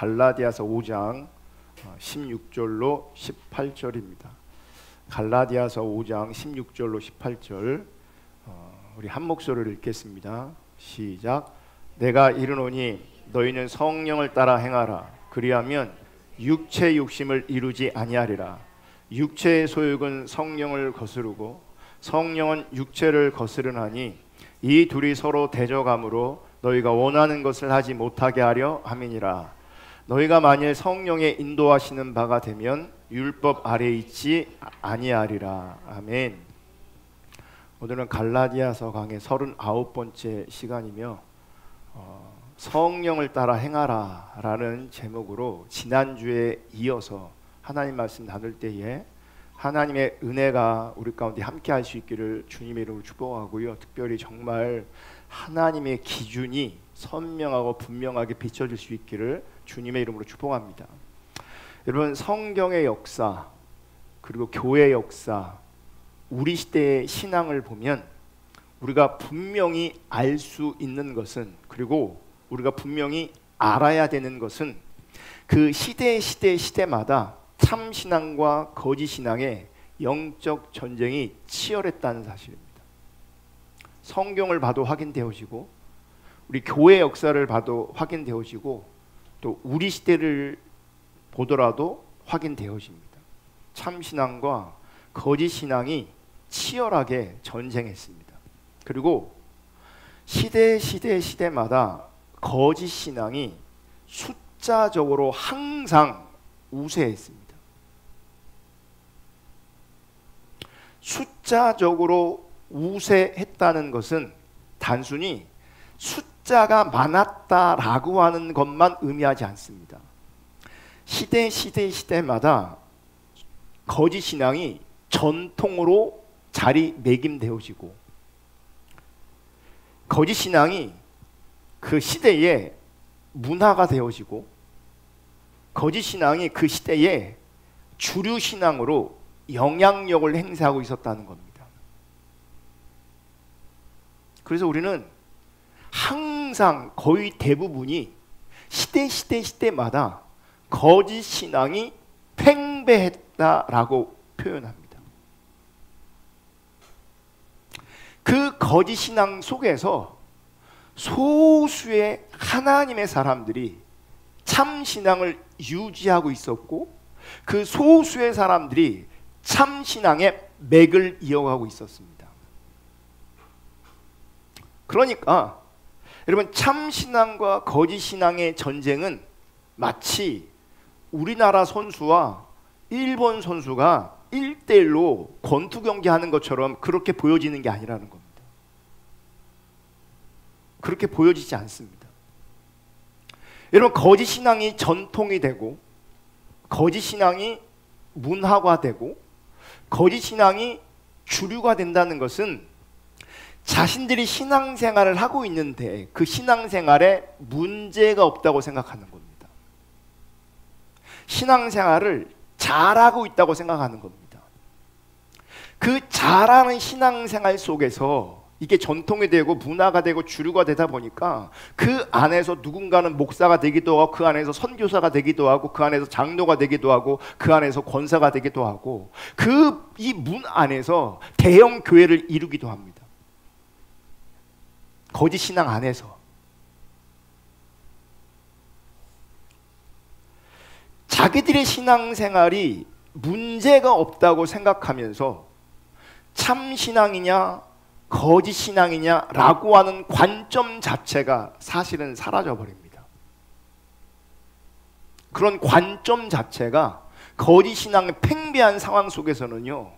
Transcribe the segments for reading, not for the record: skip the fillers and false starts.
갈라디아서 5장 16절로 18절입니다. 갈라디아서 5장 16절로 18절 우리 한 목소리를 읽겠습니다. 시작. 내가 이르노니 너희는 성령을 따라 행하라. 그리하면 육체 욕심을 이루지 아니하리라. 육체의 소욕은 성령을 거스르고 성령은 육체를 거스르나니 이 둘이 서로 대적함으로 너희가 원하는 것을 하지 못하게 하려 함이니라. 너희가 만일 성령의 인도하시는 바가 되면 율법 아래에 있지 아니하리라. 아멘. 오늘은 갈라디아서 강의 39번째 시간이며 성령을 따라 행하라 라는 제목으로 지난주에 이어서 하나님 말씀 나눌 때에 하나님의 은혜가 우리 가운데 함께 할 수 있기를 주님의 이름으로 축복하고요. 특별히 정말 하나님의 기준이 선명하고 분명하게 비춰질 수 있기를 주님의 이름으로 축복합니다. 여러분, 성경의 역사 그리고 교회의 역사, 우리 시대의 신앙을 보면 우리가 분명히 알 수 있는 것은, 그리고 우리가 분명히 알아야 되는 것은 그 시대마다 참신앙과 거짓신앙의 영적 전쟁이 치열했다는 사실입니다. 성경을 봐도 확인되어지고 우리 교회 역사를 봐도 확인되어지고 또 우리 시대를 보더라도 확인되어집니다. 참신앙과 거짓신앙이 치열하게 전쟁했습니다. 그리고 시대마다 거짓신앙이 숫자적으로 항상 우세했습니다. 숫자적으로 우세했다는 것은 단순히 숫자가 많았다라고 하는 것만 의미하지 않습니다. 시대마다 거짓신앙이 전통으로 자리매김되어지고 거짓신앙이 그 시대의 문화가 되어지고 거짓신앙이 그 시대의 주류신앙으로 영향력을 행사하고 있었다는 겁니다. 그래서 우리는 항상 거의 대부분이 시대마다 거짓신앙이 팽배했다라고 표현합니다. 그 거짓신앙 속에서 소수의 하나님의 사람들이 참신앙을 유지하고 있었고 그 소수의 사람들이 참신앙의 맥을 이어가고 있었습니다. 그러니까 여러분, 참신앙과 거짓신앙의 전쟁은 마치 우리나라 선수와 일본 선수가 1대1로 권투 경기하는 것처럼 그렇게 보여지는 게 아니라는 겁니다. 그렇게 보여지지 않습니다. 여러분, 거짓신앙이 전통이 되고 거짓신앙이 문화화되고 거짓신앙이 주류가 된다는 것은 자신들이 신앙생활을 하고 있는데 그 신앙생활에 문제가 없다고 생각하는 겁니다. 신앙생활을 잘하고 있다고 생각하는 겁니다. 그 잘하는 신앙생활 속에서 이게 전통이 되고 문화가 되고 주류가 되다 보니까 그 안에서 누군가는 목사가 되기도 하고 그 안에서 선교사가 되기도 하고 그 안에서 장로가 되기도 하고 그 안에서 권사가 되기도 하고 그 이 문 안에서 대형 교회를 이루기도 합니다. 거짓 신앙 안에서. 자기들의 신앙생활이 문제가 없다고 생각하면서 참신앙이냐 거짓신앙이냐라고 하는 관점 자체가 사실은 사라져버립니다. 그런 관점 자체가 거짓신앙의 팽배한 상황 속에서는요,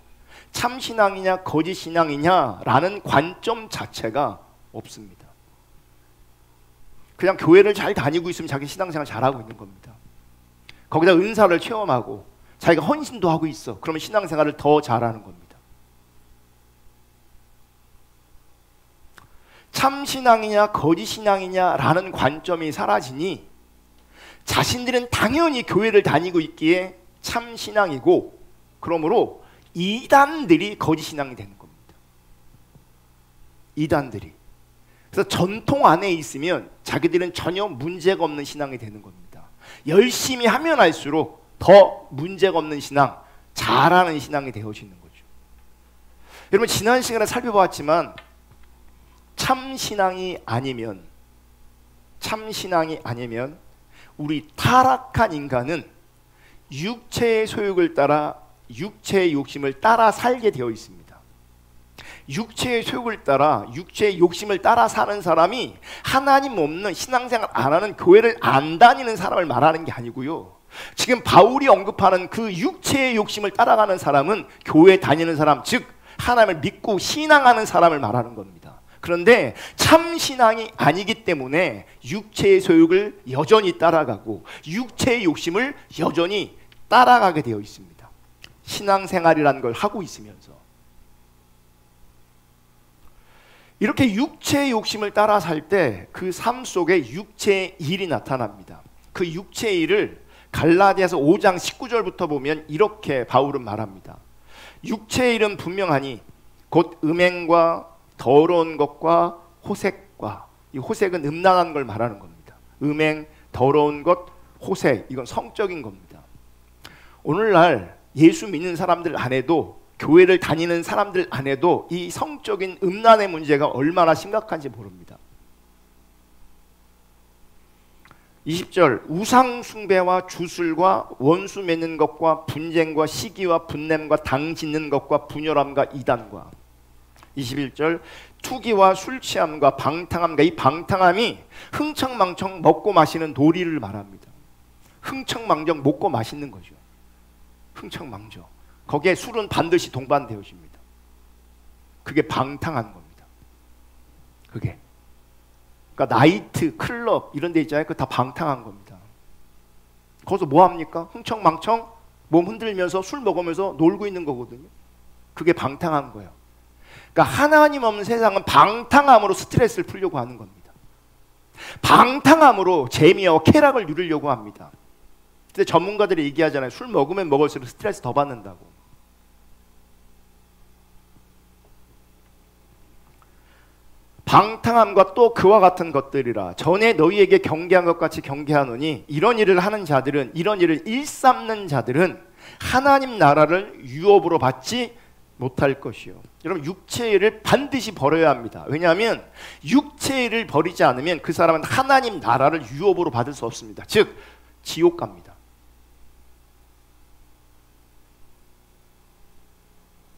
참신앙이냐 거짓신앙이냐라는 관점 자체가 없습니다. 그냥 교회를 잘 다니고 있으면 자기 신앙생활 잘하고 있는 겁니다. 거기다 은사를 체험하고 자기가 헌신도 하고 있어. 그러면 신앙생활을 더 잘하는 겁니다. 참신앙이냐 거짓신앙이냐라는 관점이 사라지니 자신들은 당연히 교회를 다니고 있기에 참신앙이고, 그러므로 이단들이 거짓신앙이 되는 겁니다. 이단들이. 그래서 전통 안에 있으면 자기들은 전혀 문제가 없는 신앙이 되는 겁니다. 열심히 하면 할수록 더 문제가 없는 신앙, 잘하는 신앙이 되어지는 거죠. 여러분, 지난 시간에 살펴보았지만 참 신앙이 아니면 우리 타락한 인간은 육체의 소욕을 따라 육체의 욕심을 따라 살게 되어 있습니다. 육체의 소욕을 따라 육체의 욕심을 따라 사는 사람이 하나님 없는 신앙생활 안 하는 교회를 안 다니는 사람을 말하는 게 아니고요. 지금 바울이 언급하는 그 육체의 욕심을 따라가는 사람은 교회 다니는 사람, 즉 하나님을 믿고 신앙하는 사람을 말하는 겁니다. 그런데 참 신앙이 아니기 때문에 육체의 소욕을 여전히 따라가고 육체의 욕심을 여전히 따라가게 되어 있습니다. 신앙생활이라는 걸 하고 있으면서 이렇게 육체의 욕심을 따라 살 때 그 삶 속에 육체의 일이 나타납니다. 그 육체의 일을 갈라디아서 5장 19절부터 보면 이렇게 바울은 말합니다. 육체의 일은 분명하니 곧 음행과 더러운 것과 호색과, 이 호색은 음란한 걸 말하는 겁니다. 음행, 더러운 것, 호색, 이건 성적인 겁니다. 오늘날 예수 믿는 사람들 안에도, 교회를 다니는 사람들 안에도 이 성적인 음란의 문제가 얼마나 심각한지 모릅니다. 20절, 우상 숭배와 주술과 원수 맺는 것과 분쟁과 시기와 분냄과 당 짓는 것과 분열함과 이단과. 21절, 투기와 술 취함과 방탕함과, 이 방탕함이 흥청망청 먹고 마시는 도리를 말합니다. 흥청망청 먹고 마시는 거죠. 흥청망청. 거기에 술은 반드시 동반되어집니다. 그게 방탕한 겁니다. 그게. 그러니까 나이트, 클럽 이런 데 있잖아요. 그거 다 방탕한 겁니다. 거기서 뭐 합니까? 흥청망청 몸 흔들면서 술 먹으면서 놀고 있는 거거든요. 그게 방탕한 거예요. 그러니까 하나님 없는 세상은 방탕함으로 스트레스를 풀려고 하는 겁니다. 방탕함으로 재미와 쾌락을 누리려고 합니다. 근데 전문가들이 얘기하잖아요. 술 먹으면 먹을수록 스트레스 더 받는다고. 방탕함과 또 그와 같은 것들이라 전에 너희에게 경계한 것 같이 경계하노니, 이런 일을 하는 자들은, 이런 일을 일삼는 자들은 하나님 나라를 유업으로 받지 못할 것이요. 여러분, 육체의 일을 반드시 버려야 합니다. 왜냐하면 육체의 일을 버리지 않으면 그 사람은 하나님 나라를 유업으로 받을 수 없습니다. 즉 지옥 갑니다.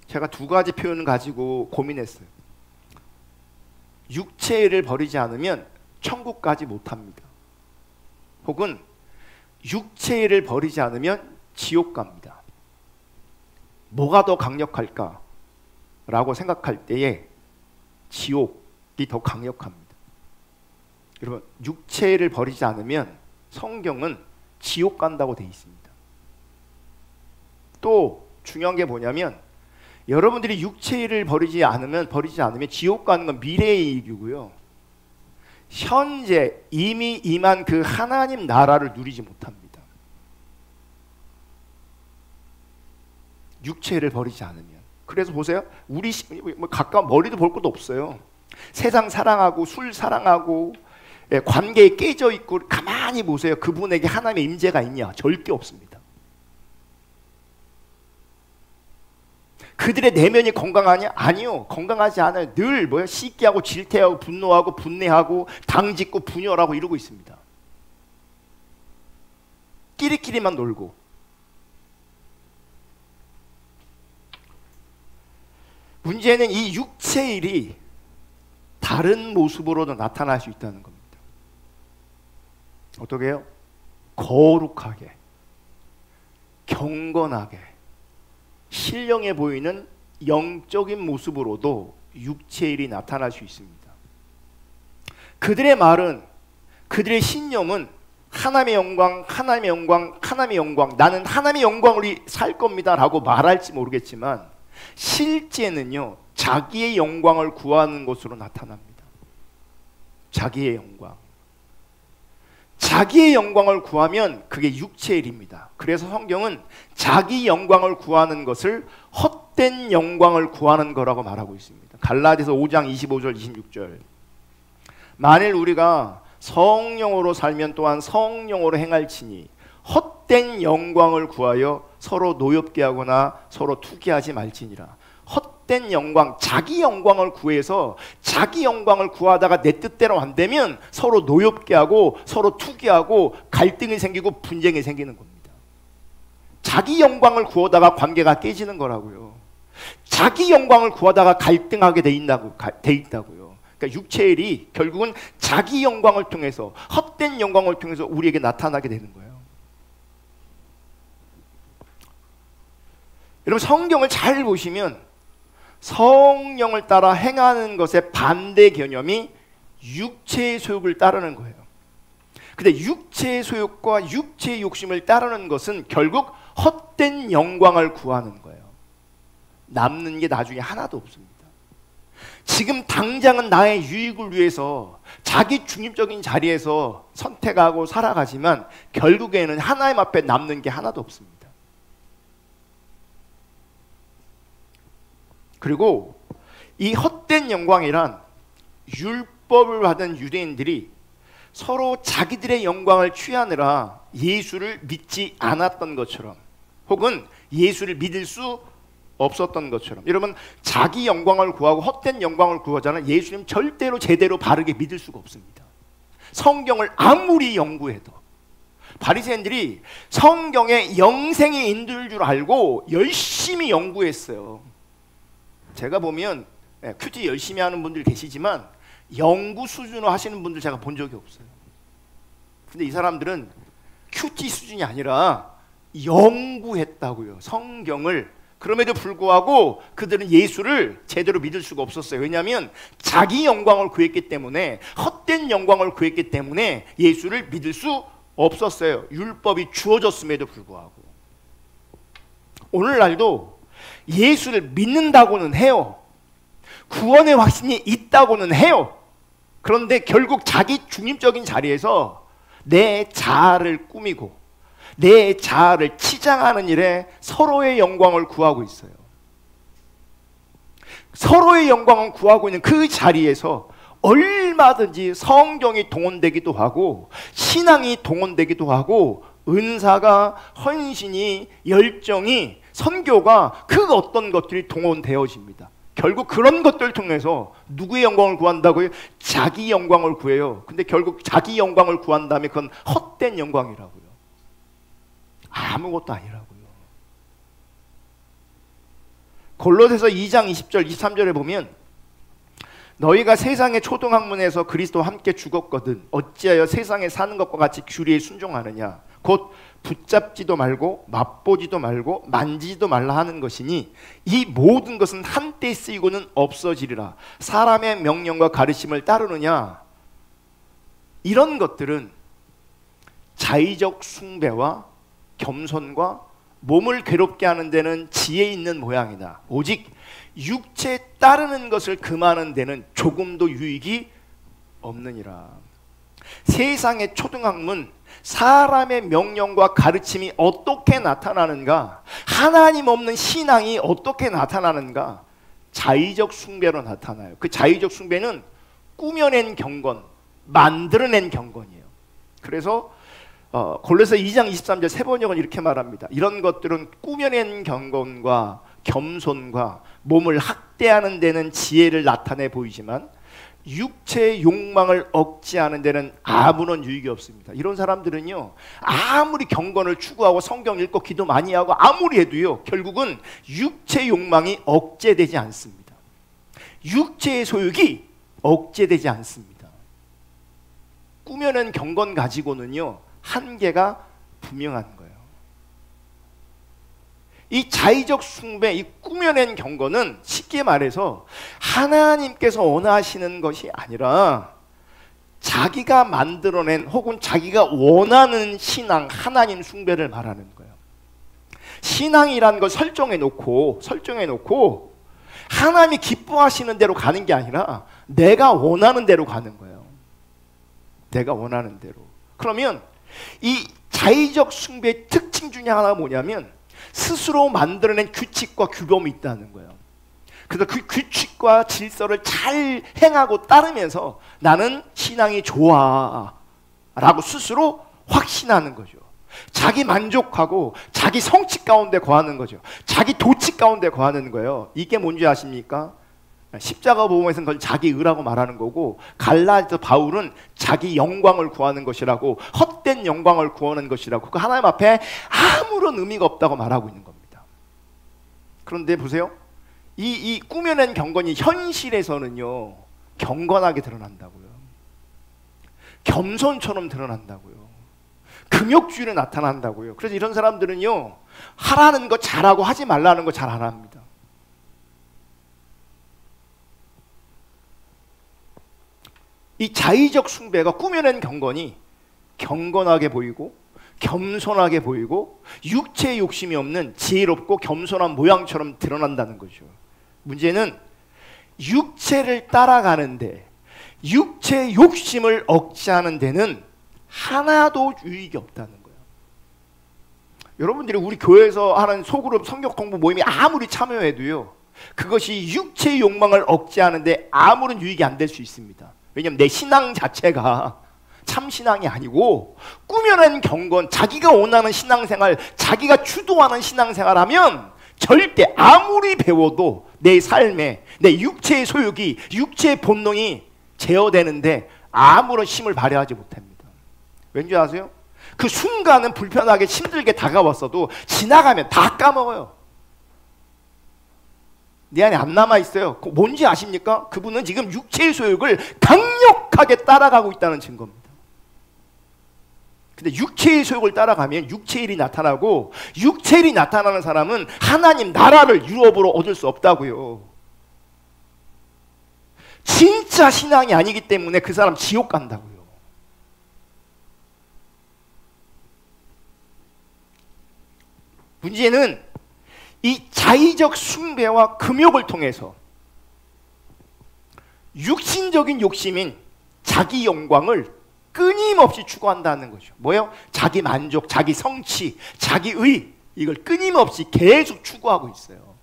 제가 두 가지 표현을 가지고 고민했어요. 육체의 일을 버리지 않으면 천국 가지 못합니다. 혹은 육체의 일을 버리지 않으면 지옥 갑니다. 뭐가 더 강력할까? 라고 생각할 때에 지옥이 더 강력합니다. 여러분, 육체의 일을 버리지 않으면 성경은 지옥 간다고 되어 있습니다. 또 중요한 게 뭐냐면, 여러분들이 육체의 일을 버리지 않으면 지옥 가는 건 미래의 얘기고요. 현재 이미 임한 그 하나님 나라를 누리지 못합니다. 육체의 일을 버리지 않으면. 그래서 보세요. 우리 가까운 머리도 볼 것도 없어요. 세상 사랑하고 술 사랑하고 관계에 깨져 있고, 가만히 보세요. 그분에게 하나님의 임재가 있냐? 절대 없습니다. 그들의 내면이 건강하냐? 아니요. 건강하지 않아요. 늘 시기하고 질투하고 분노하고 분내하고 당짓고 분열하고 이러고 있습니다. 끼리끼리만 놀고. 문제는 이 육체의 일이 다른 모습으로도 나타날 수 있다는 겁니다. 어떻게 해요? 거룩하게, 경건하게, 신령해 보이는 영적인 모습으로도 육체의 일이 나타날 수 있습니다. 그들의 말은, 그들의 신념은 하나님의 영광, 하나님의 영광, 하나님의 영광, 나는 하나님의 영광을 살 겁니다 라고 말할지 모르겠지만, 실제는요, 자기의 영광을 구하는 것으로 나타납니다. 자기의 영광. 자기의 영광을 구하면 그게 육체의 일입니다. 그래서 성경은 자기 영광을 구하는 것을 헛된 영광을 구하는 거라고 말하고 있습니다. 갈라디아서 5장 25절 26절. 만일 우리가 성령으로 살면 또한 성령으로 행할지니 헛된 영광을 구하여 서로 노엽게 하거나 서로 투기하지 말지니라. 헛된 영광, 자기 영광을 구해서 자기 영광을 구하다가 내 뜻대로 안 되면 서로 노엽게 하고 서로 투기하고 갈등이 생기고 분쟁이 생기는 겁니다. 자기 영광을 구하다가 관계가 깨지는 거라고요. 자기 영광을 구하다가 갈등하게 돼 있다고요. 그러니까 육체의 일이 결국은 자기 영광을 통해서, 헛된 영광을 통해서 우리에게 나타나게 되는 거예요. 여러분, 성경을 잘 보시면 성령을 따라 행하는 것의 반대 개념이 육체의 소욕을 따르는 거예요. 근데 육체의 소욕과 육체의 욕심을 따르는 것은 결국 헛된 영광을 구하는 거예요. 남는 게 나중에 하나도 없습니다. 지금 당장은 나의 유익을 위해서 자기 중립적인 자리에서 선택하고 살아가지만 결국에는 하나님 앞에 남는 게 하나도 없습니다. 그리고 이 헛된 영광이란 율법을 받은 유대인들이 서로 자기들의 영광을 취하느라 예수를 믿지 않았던 것처럼, 혹은 예수를 믿을 수 없었던 것처럼, 여러분, 자기 영광을 구하고 헛된 영광을 구하자는 예수님 절대로 제대로 바르게 믿을 수가 없습니다. 성경을 아무리 연구해도. 바리새인들이 성경에 영생이 있는 줄 알고 열심히 연구했어요. 제가 보면 큐티 열심히 하는 분들 계시지만 연구 수준으로 하시는 분들 제가 본 적이 없어요. 근데 이 사람들은 큐티 수준이 아니라 연구했다고요, 성경을. 그럼에도 불구하고 그들은 예수를 제대로 믿을 수가 없었어요. 왜냐하면 자기 영광을 구했기 때문에, 헛된 영광을 구했기 때문에 예수를 믿을 수 없었어요. 율법이 주어졌음에도 불구하고. 오늘날도 예수를 믿는다고는 해요. 구원의 확신이 있다고는 해요. 그런데 결국 자기 중립적인 자리에서 내 자아를 꾸미고 내 자아를 치장하는 일에 서로의 영광을 구하고 있어요. 서로의 영광을 구하고 있는 그 자리에서 얼마든지 성경이 동원되기도 하고 신앙이 동원되기도 하고 은사가, 헌신이, 열정이, 선교가, 그 어떤 것들이 동원되어집니다. 결국 그런 것들을 통해서 누구의 영광을 구한다고요? 자기 영광을 구해요. 근데 결국 자기 영광을 구한 다음에 그건 헛된 영광이라고요. 아무것도 아니라고요. 골로새서 2장 20절 23절에 보면 너희가 세상의 초등학문에서 그리스도와 함께 죽었거든 어찌하여 세상에 사는 것과 같이 규례에 순종하느냐. 곧 붙잡지도 말고 맛보지도 말고 만지지도 말라 하는 것이니 이 모든 것은 한때 쓰이고는 없어지리라. 사람의 명령과 가르침을 따르느냐. 이런 것들은 자의적 숭배와 겸손과 몸을 괴롭게 하는 데는 지혜 있는 모양이다. 오직 육체에 따르는 것을 금하는 데는 조금도 유익이 없느니라. 세상의 초등학문, 사람의 명령과 가르침이 어떻게 나타나는가? 하나님 없는 신앙이 어떻게 나타나는가? 자의적 숭배로 나타나요. 그 자의적 숭배는 꾸며낸 경건, 만들어낸 경건이에요. 그래서 골로새 2장 23절 세번역은 이렇게 말합니다. 이런 것들은 꾸며낸 경건과 겸손과 몸을 학대하는 데는 지혜를 나타내 보이지만 육체의 욕망을 억제하는 데는 아무런 유익이 없습니다. 이런 사람들은요, 아무리 경건을 추구하고 성경 읽고 기도 많이 하고 아무리 해도요, 결국은 육체의 욕망이 억제되지 않습니다. 육체의 소욕이 억제되지 않습니다. 꾸며낸 경건 가지고는요, 한계가 분명한 거예요. 이 자의적 숭배, 이 꾸며낸 경건은 쉽게 말해서 하나님께서 원하시는 것이 아니라 자기가 만들어낸 혹은 자기가 원하는 신앙, 하나님 숭배를 말하는 거예요. 신앙이라는 걸 설정해 놓고 하나님이 기뻐하시는 대로 가는 게 아니라 내가 원하는 대로 가는 거예요. 내가 원하는 대로. 그러면 이 자의적 숭배의 특징 중에 하나가 뭐냐면 스스로 만들어낸 규칙과 규범이 있다는 거예요. 그래서 그 규칙과 질서를 잘 행하고 따르면서 나는 신앙이 좋아 라고 스스로 확신하는 거죠. 자기 만족하고 자기 성취 가운데 거하는 거죠. 자기 도취 가운데 거하는 거예요. 이게 뭔지 아십니까? 십자가 보험에서는 그걸 자기 의라고 말하는 거고, 갈라디아 바울은 자기 영광을 구하는 것이라고, 헛된 영광을 구하는 것이라고, 그 하나님 앞에 아무런 의미가 없다고 말하고 있는 겁니다. 그런데 보세요. 이 꾸며낸 경건이 현실에서는요 경건하게 드러난다고요. 겸손처럼 드러난다고요. 금욕주의로 나타난다고요. 그래서 이런 사람들은요 하라는 거 잘하고 하지 말라는 거 잘 안 합니다. 이 자의적 숭배가 꾸며낸 경건이 경건하게 보이고 겸손하게 보이고 육체의 욕심이 없는 지혜롭고 겸손한 모양처럼 드러난다는 거죠. 문제는 육체를 따라가는데, 육체의 욕심을 억제하는 데는 하나도 유익이 없다는 거예요. 여러분들이 우리 교회에서 하는 소그룹 성경 공부 모임에 아무리 참여해도요 그것이 육체의 욕망을 억제하는데 아무런 유익이 안 될 수 있습니다. 왜냐하면 내 신앙 자체가 참 신앙이 아니고 꾸며낸 경건, 자기가 원하는 신앙생활, 자기가 주도하는 신앙생활하면 절대 아무리 배워도 내 삶에 내 육체의 소욕이, 육체의 본능이 제어되는데 아무런 힘을 발휘하지 못합니다. 왠지 아세요? 그 순간은 불편하게 힘들게 다가왔어도 지나가면 다 까먹어요. 내 안에 안 남아있어요. 뭔지 아십니까? 그분은 지금 육체의 소욕을 강력하게 따라가고 있다는 증거입니다. 근데 육체의 소욕을 따라가면 육체의 일이 나타나고, 육체의 일이 나타나는 사람은 하나님 나라를 유업으로 얻을 수 없다고요. 진짜 신앙이 아니기 때문에 그 사람 지옥 간다고요. 문제는 이 자의적 숭배와 금욕을 통해서 육신적인 욕심인 자기 영광을 끊임없이 추구한다는 거죠. 뭐예요? 자기 만족, 자기 성취, 자기 의, 이걸 끊임없이 계속 추구하고 있어요.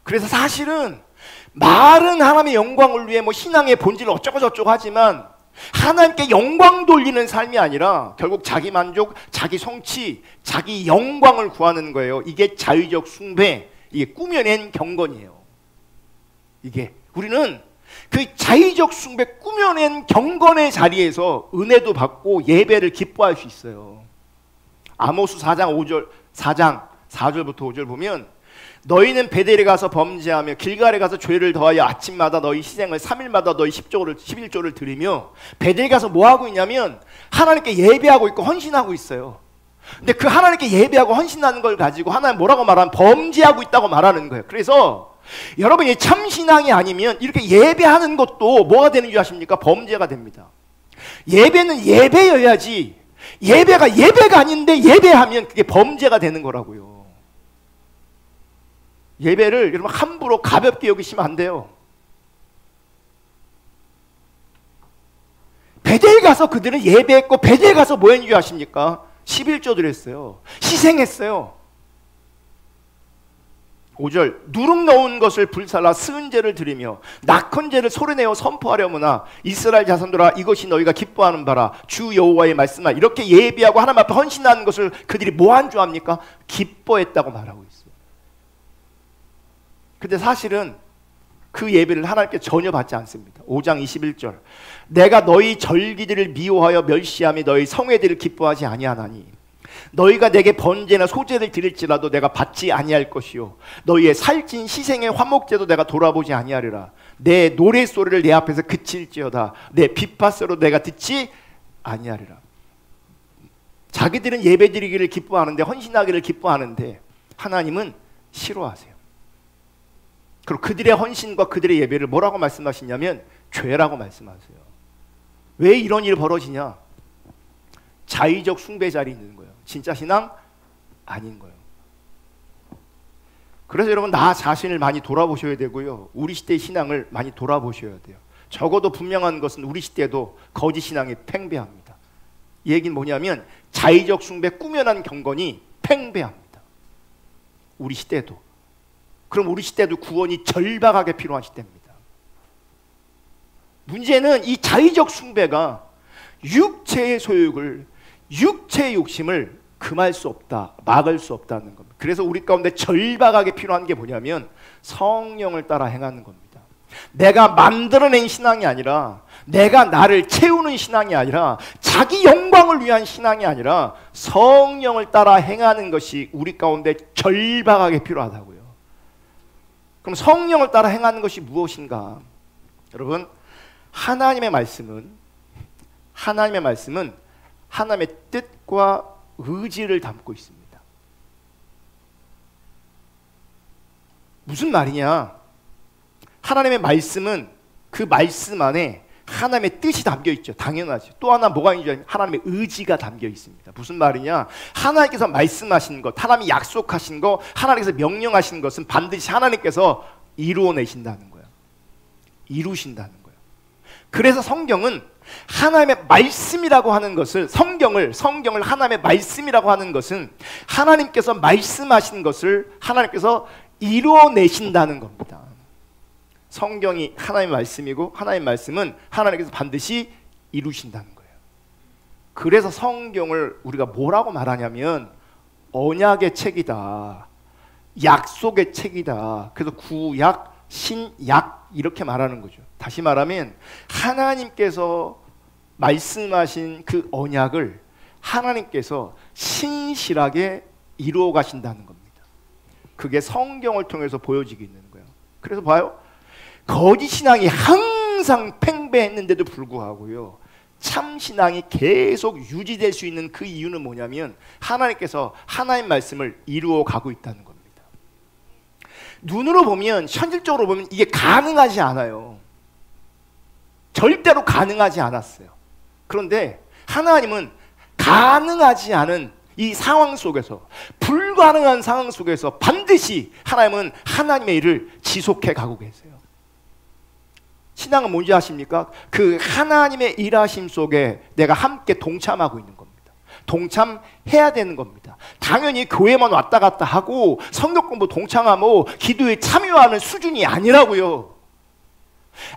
그래서 사실은 말은 하나님의 영광을 위해 뭐 신앙의 본질을 어쩌고 저쩌고 하지만 하나님께 영광 돌리는 삶이 아니라 결국 자기 만족, 자기 성취, 자기 영광을 구하는 거예요. 이게 자의적 숭배, 이게 꾸며낸 경건이에요. 이게 우리는 그 자의적 숭배 꾸며낸 경건의 자리에서 은혜도 받고 예배를 기뻐할 수 있어요. 아모스 4장 4절부터 5절 보면, 너희는 베델에 가서 범죄하며 길갈에 가서 죄를 더하여 아침마다 너희 희생을 3일마다 너희 11조를 드리며, 베델에 가서 뭐 하고 있냐면 하나님께 예배하고 있고 헌신하고 있어요. 근데 그 하나님께 예배하고 헌신하는 걸 가지고 하나님 뭐라고 말하면 범죄하고 있다고 말하는 거예요. 그래서 여러분이 참신앙이 아니면 이렇게 예배하는 것도 뭐가 되는 줄 아십니까? 범죄가 됩니다. 예배는 예배여야지, 예배가 예배가 아닌데 예배하면 그게 범죄가 되는 거라고요. 예배를 여러분 함부로 가볍게 여기시면 안 돼요. 베델 가서 그들은 예배했고, 베델 가서 뭐 했는지 아십니까? 11조 드렸어요. 희생했어요. 5절, 누룩 넣은 것을 불살라 스은제를 드리며 낙헌제를 소리내어 선포하려무나 이스라엘 자손들아, 이것이 너희가 기뻐하는 바라. 주 여호와의 말씀아. 이렇게 예배하고 하나님 앞에 헌신하는 것을 그들이 뭐한 줄 압니까? 기뻐했다고 말하고 있어요. 근데 사실은 그 예배를 하나님께 전혀 받지 않습니다. 5장 21절, 내가 너희 절기들을 미워하여 멸시하며 너희 성회들을 기뻐하지 아니하나니 너희가 내게 번제나 소제를 드릴지라도 내가 받지 아니할 것이요 너희의 살찐 희생의 화목제도 내가 돌아보지 아니하리라. 내 노랫소리를 내 앞에서 그칠지어다 내 빗파소로 내가 듣지 아니하리라. 자기들은 예배드리기를 기뻐하는데, 헌신하기를 기뻐하는데 하나님은 싫어하세요. 그리고 그들의 헌신과 그들의 예배를 뭐라고 말씀하시냐면 죄라고 말씀하세요. 왜 이런 일이 벌어지냐? 자의적 숭배 자리에 있는 거예요. 진짜 신앙 아닌 거예요. 그래서 여러분 나 자신을 많이 돌아보셔야 되고요, 우리 시대의 신앙을 많이 돌아보셔야 돼요. 적어도 분명한 것은 우리 시대도 거짓 신앙이 팽배합니다. 이 얘기는 뭐냐면 자의적 숭배 꾸며난 경건이 팽배합니다. 우리 시대도. 그럼 우리 시대도 구원이 절박하게 필요한 시대입니다. 문제는 이 자의적 숭배가 육체의 소욕을, 육체의 욕심을 금할 수 없다, 막을 수 없다는 겁니다. 그래서 우리 가운데 절박하게 필요한 게 뭐냐면 성령을 따라 행하는 겁니다. 내가 만들어낸 신앙이 아니라, 내가 나를 채우는 신앙이 아니라, 자기 영광을 위한 신앙이 아니라 성령을 따라 행하는 것이 우리 가운데 절박하게 필요하다고요. 그럼 성령을 따라 행하는 것이 무엇인가? 여러분, 하나님의 말씀은 하나님의 뜻과 의지를 담고 있습니다. 무슨 말이냐? 하나님의 말씀은 그 말씀 안에 하나님의 뜻이 담겨 있죠. 당연하죠. 또 하나 뭐가 있냐? 하나님의 의지가 담겨 있습니다. 무슨 말이냐? 하나님께서 말씀하신 것, 하나님이 약속하신 것, 하나님께서 명령하신 것은 반드시 하나님께서 이루어내신다는 거예요. 이루신다는 거예요. 그래서 성경은 하나님의 말씀이라고 하는 것을, 성경을 하나님의 말씀이라고 하는 것은 하나님께서 말씀하신 것을 하나님께서 이루어내신다는 겁니다. 성경이 하나님의 말씀이고 하나님의 말씀은 하나님께서 반드시 이루신다는 거예요. 그래서 성경을 우리가 뭐라고 말하냐면 언약의 책이다, 약속의 책이다. 그래서 구약, 신약 이렇게 말하는 거죠. 다시 말하면 하나님께서 말씀하신 그 언약을 하나님께서 신실하게 이루어 가신다는 겁니다. 그게 성경을 통해서 보여지고 있는 거예요. 그래서 봐요. 거짓 신앙이 항상 팽배했는데도 불구하고요, 참 신앙이 계속 유지될 수 있는 그 이유는 뭐냐면 하나님께서 하나님 말씀을 이루어 가고 있다는 겁니다. 눈으로 보면, 현실적으로 보면 이게 가능하지 않아요. 절대로 가능하지 않았어요. 그런데 하나님은 가능하지 않은 이 상황 속에서, 불가능한 상황 속에서 반드시 하나님은 하나님의 일을 지속해 가고 계세요. 신앙은 뭔지 아십니까? 그 하나님의 일하심 속에 내가 함께 동참하고 있는 겁니다. 동참해야 되는 겁니다. 당연히 교회만 왔다 갔다 하고 성경 공부 동참하고 기도에 참여하는 수준이 아니라고요.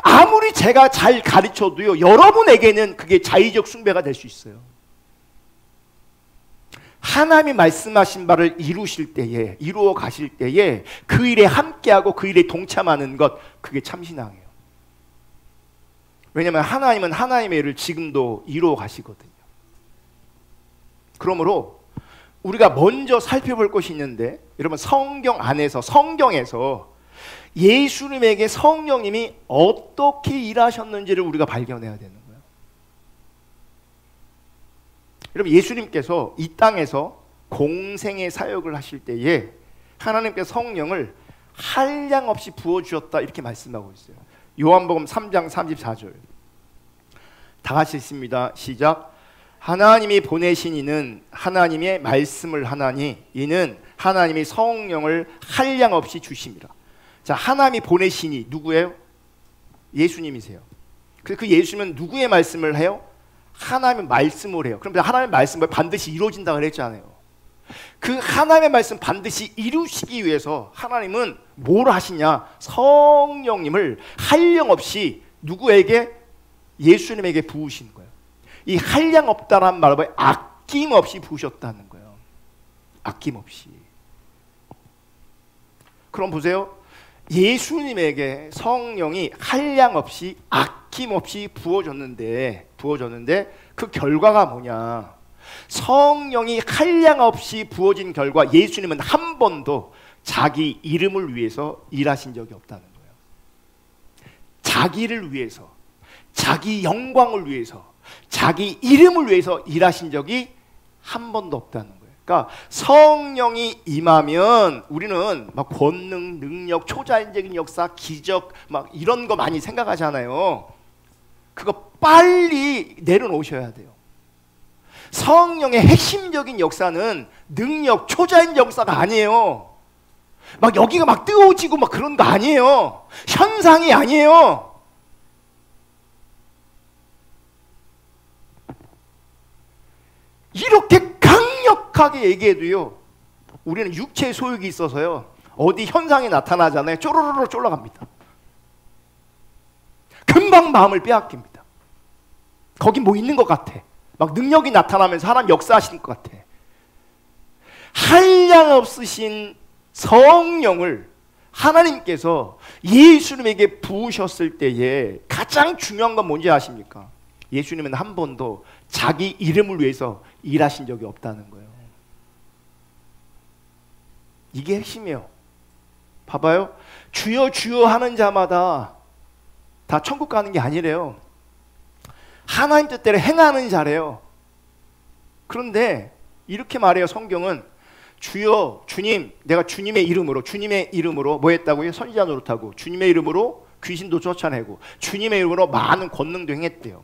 아무리 제가 잘 가르쳐도요, 여러분에게는 그게 자의적 숭배가 될 수 있어요. 하나님이 말씀하신 바를 이루실 때에, 이루어 가실 때에 그 일에 함께하고 그 일에 동참하는 것, 그게 참신앙이에요. 왜냐하면 하나님은 하나님의 일을 지금도 이루어 가시거든요. 그러므로 우리가 먼저 살펴볼 것이 있는데, 여러분, 성경 안에서, 성경에서 예수님에게 성령님이 어떻게 일하셨는지를 우리가 발견해야 되는 거예요. 여러분, 예수님께서 이 땅에서 공생의 사역을 하실 때에 하나님께서 성령을 한량없이 부어주셨다, 이렇게 말씀하고 있어요. 요한복음 3장 34절 다 같이 읽습니다. 시작. 하나님이 보내신 이는 하나님의 말씀을 하나니 이는 하나님이 성령을 한량없이 주심이라. 자, 하나님이 보내신 이 누구예요? 예수님이세요. 그 예수님은 누구의 말씀을 해요? 하나님의 말씀을 해요. 그럼 하나님의 말씀은 반드시 이루어진다고 그랬잖아요. 그 하나님의 말씀 반드시 이루시기 위해서 하나님은 뭘 하시냐? 성령님을 한량없이 누구에게? 예수님에게 부으신 거예요. 이 한량없다라는 말은 아낌없이 부으셨다는 거예요. 아낌없이. 그럼 보세요. 예수님에게 성령이 한량없이 아낌없이 부어졌는데 그 결과가 뭐냐? 성령이 한량없이 부어진 결과 예수님은 한 번도 자기 이름을 위해서 일하신 적이 없다는 거예요. 자기를 위해서, 자기 영광을 위해서, 자기 이름을 위해서 일하신 적이 한 번도 없다는 거예요. 그러니까 성령이 임하면 우리는 막 권능, 능력, 초자연적인 역사, 기적 막 이런 거 많이 생각하잖아요. 그거 빨리 내려놓으셔야 돼요. 성령의 핵심적인 역사는 능력, 초자연 역사가 아니에요. 막 여기가 막 뜨거워지고 막 그런 거 아니에요. 현상이 아니에요. 이렇게 강력하게 얘기해도요, 우리는 육체의 소욕이 있어서요, 어디 현상이 나타나잖아요. 쪼르르르 쫄아갑니다. 금방 마음을 빼앗깁니다. 거기 뭐 있는 것 같아. 막 능력이 나타나면서 하나님 역사하시는 것 같아. 한량 없으신 성령을 하나님께서 예수님에게 부으셨을 때에 가장 중요한 건 뭔지 아십니까? 예수님은 한 번도 자기 이름을 위해서 일하신 적이 없다는 거예요. 이게 핵심이에요. 봐봐요. 주여 주여 하는 자마다 다 천국 가는 게 아니래요. 하나님 뜻대로 행하는 자래요. 그런데 이렇게 말해요. 성경은 주여 주님, 내가 주님의 이름으로 뭐 했다고요? 선지자 노릇하고, 주님의 이름으로 귀신도 쫓아내고, 주님의 이름으로 많은 권능도 행했대요.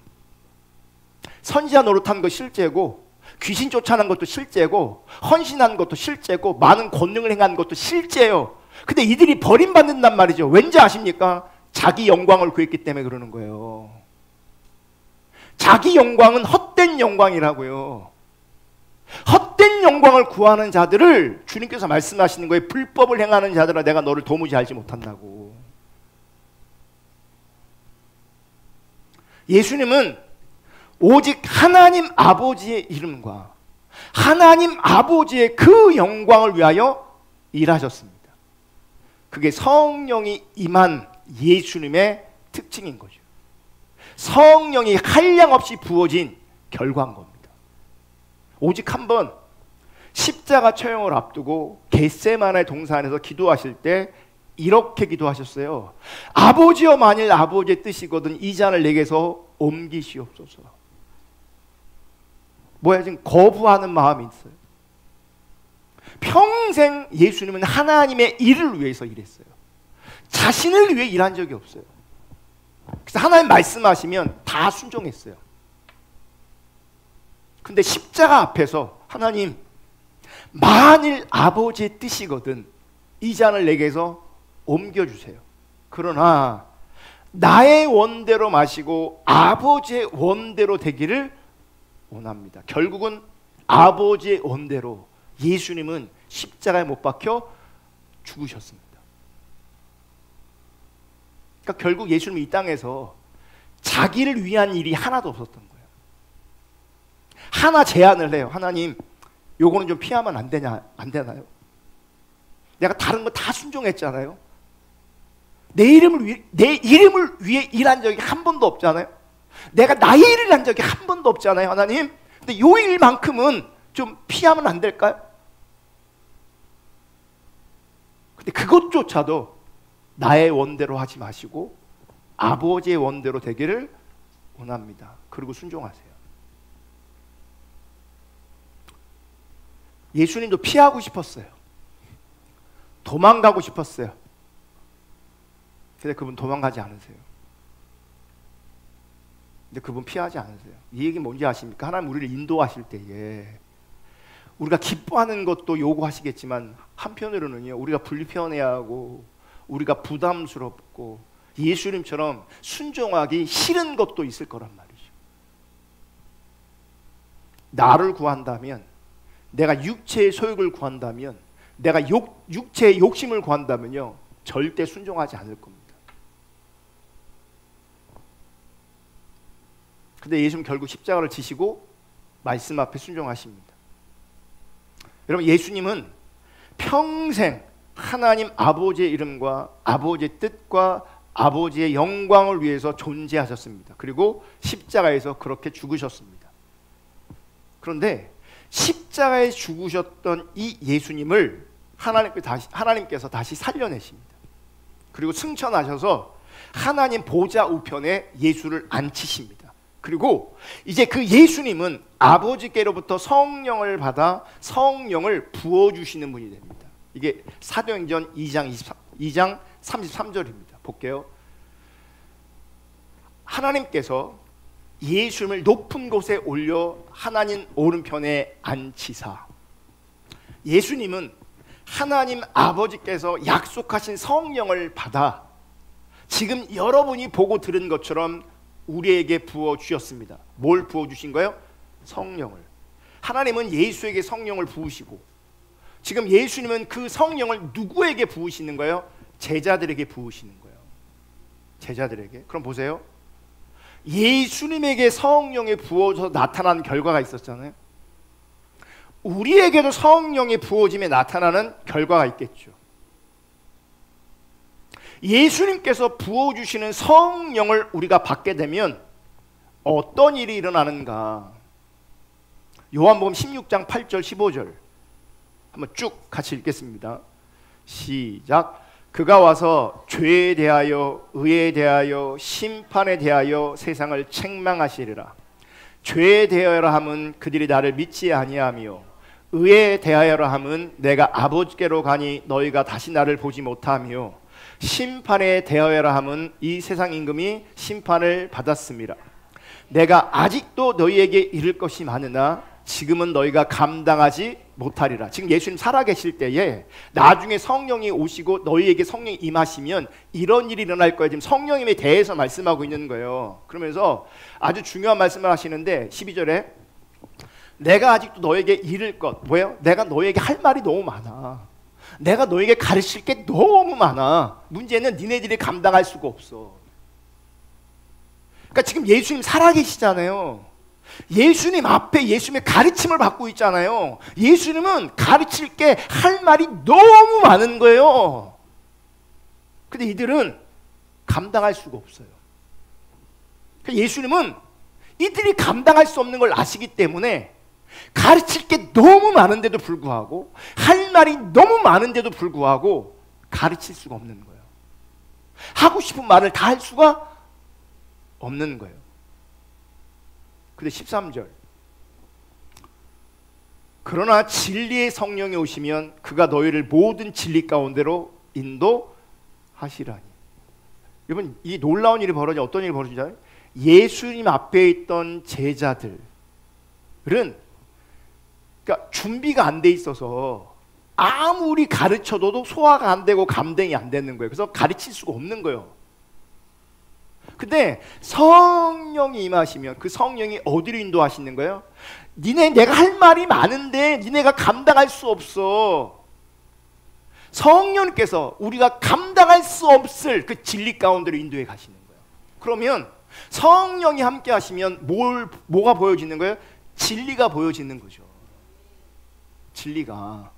선지자 노릇한 거 실제고, 귀신 쫓아낸 것도 실제고, 헌신한 것도 실제고, 많은 권능을 행한 것도 실제예요. 근데 이들이 버림받는단 말이죠. 왠지 아십니까? 자기 영광을 구했기 때문에 그러는 거예요. 자기 영광은 헛된 영광이라고요. 헛된 영광을 구하는 자들을 주님께서 말씀하시는 거예요. 불법을 행하는 자들아, 내가 너를 도무지 알지 못한다고. 예수님은 오직 하나님 아버지의 이름과 하나님 아버지의 그 영광을 위하여 일하셨습니다. 그게 성령이 임한 예수님의 특징인 거죠. 성령이 한량없이 부어진 결과인 겁니다. 오직 한 번 십자가 처형을 앞두고 겟세마네 동산에서 기도하실 때 이렇게 기도하셨어요. 아버지여, 만일 아버지의 뜻이거든 이 잔을 내게서 옮기시옵소서. 뭐야, 지금 거부하는 마음이 있어요. 평생 예수님은 하나님의 일을 위해서 일했어요. 자신을 위해 일한 적이 없어요. 그래서 하나님 말씀하시면 다 순종했어요. 근데 십자가 앞에서 하나님, 만일 아버지의 뜻이거든 이 잔을 내게서 옮겨주세요. 그러나 나의 원대로 마시고 아버지의 원대로 되기를 원합니다. 결국은 아버지의 원대로 예수님은 십자가에 못 박혀 죽으셨습니다. 그러니까 결국 예수님은 이 땅에서 자기를 위한 일이 하나도 없었던 거예요. 하나 제안을 해요. 하나님, 요거는 좀 피하면 안 되나요? 내가 다른 거 다 순종했잖아요. 내 이름을 위해 일한 적이 한 번도 없잖아요. 내가 나의 일을 한 적이 한 번도 없잖아요, 하나님. 근데 요 일만큼은 좀 피하면 안 될까요? 근데 그것조차도 나의 원대로 하지 마시고 아버지의 원대로 되기를 원합니다. 그리고 순종하세요. 예수님도 피하고 싶었어요. 도망가고 싶었어요. 근데 그분 도망가지 않으세요. 근데 그분 피하지 않으세요. 이 얘기 뭔지 아십니까? 하나님 우리를 인도하실 때에 우리가 기뻐하는 것도 요구하시겠지만 한편으로는요, 우리가 불편해야 하고 우리가 부담스럽고 예수님처럼 순종하기 싫은 것도 있을 거란 말이죠. 나를 구한다면, 내가 육체의 소욕을 구한다면, 내가 육체의 욕심을 구한다면요, 절대 순종하지 않을 겁니다. 근데 예수님 결국 십자가를 지시고 말씀 앞에 순종하십니다. 여러분, 예수님은 평생 하나님 아버지의 이름과 아버지의 뜻과 아버지의 영광을 위해서 존재하셨습니다. 그리고 십자가에서 그렇게 죽으셨습니다. 그런데 십자가에 죽으셨던 이 예수님을 하나님께서 다시 살려내십니다. 그리고 승천하셔서 하나님 보좌 우편에 예수를 앉히십니다. 그리고 이제 그 예수님은 아버지께로부터 성령을 받아 성령을 부어주시는 분이 됩니다. 이게 사도행전 2장 33절입니다. 볼게요. 하나님께서 예수님을 높은 곳에 올려 하나님 오른편에 앉히사, 예수님은 하나님 아버지께서 약속하신 성령을 받아 지금 여러분이 보고 들은 것처럼 우리에게 부어주셨습니다. 뭘 부어주신 거예요? 성령을. 하나님은 예수에게 성령을 부으시고 지금 예수님은 그 성령을 누구에게 부으시는 거예요? 제자들에게 부으시는 거예요. 제자들에게. 그럼 보세요. 예수님에게 성령이 부어져서 나타난 결과가 있었잖아요. 우리에게도 성령이 부어짐에 나타나는 결과가 있겠죠. 예수님께서 부어주시는 성령을 우리가 받게 되면 어떤 일이 일어나는가? 요한복음 16장 8절 15절 한번 쭉 같이 읽겠습니다. 시작. 그가 와서 죄에 대하여 의에 대하여 심판에 대하여 세상을 책망하시리라. 죄에 대하여라 함은 그들이 나를 믿지 아니하며 의에 대하여라 함은 내가 아버지께로 가니 너희가 다시 나를 보지 못하며 심판에 대하여라 함은 이 세상 임금이 심판을 받았습니다. 내가 아직도 너희에게 이를 것이 많으나 지금은 너희가 감당하지 못하리라. 지금 예수님 살아계실 때에 나중에 성령이 오시고 너희에게 성령이 임하시면 이런 일이 일어날 거예요. 지금 성령님에 대해서 말씀하고 있는 거예요. 그러면서 아주 중요한 말씀을 하시는데 12절에 내가 아직도 너에게 이를 것, 뭐예요? 내가 너에게 할 말이 너무 많아. 내가 너에게 가르칠 게 너무 많아. 문제는 니네들이 감당할 수가 없어. 그러니까 지금 예수님 살아계시잖아요. 예수님 앞에 예수님의 가르침을 받고 있잖아요. 예수님은 가르칠 게 할 말이 너무 많은 거예요. 근데 이들은 감당할 수가 없어요. 예수님은 이들이 감당할 수 없는 걸 아시기 때문에 가르칠 게 너무 많은데도 불구하고 할 말이 너무 많은데도 불구하고 가르칠 수가 없는 거예요. 하고 싶은 말을 다 할 수가 없는 거예요. 근데 13절 그러나 진리의 성령이 오시면 그가 너희를 모든 진리 가운데로 인도하시라니. 여러분 이 놀라운 일이 벌어져 어떤 일이 벌어지지 않아요? 예수님 앞에 있던 제자들은 그러니까 준비가 안 돼 있어서 아무리 가르쳐도 소화가 안 되고 감당이 안 되는 거예요. 그래서 가르칠 수가 없는 거예요. 근데 성령이 임하시면 그 성령이 어디로 인도하시는 거예요? 내가 할 말이 많은데 니네가 감당할 수 없어. 성령께서 우리가 감당할 수 없을 그 진리 가운데로 인도해 가시는 거예요. 그러면 성령이 함께 하시면 뭐가 보여지는 거예요? 진리가 보여지는 거죠. 진리가.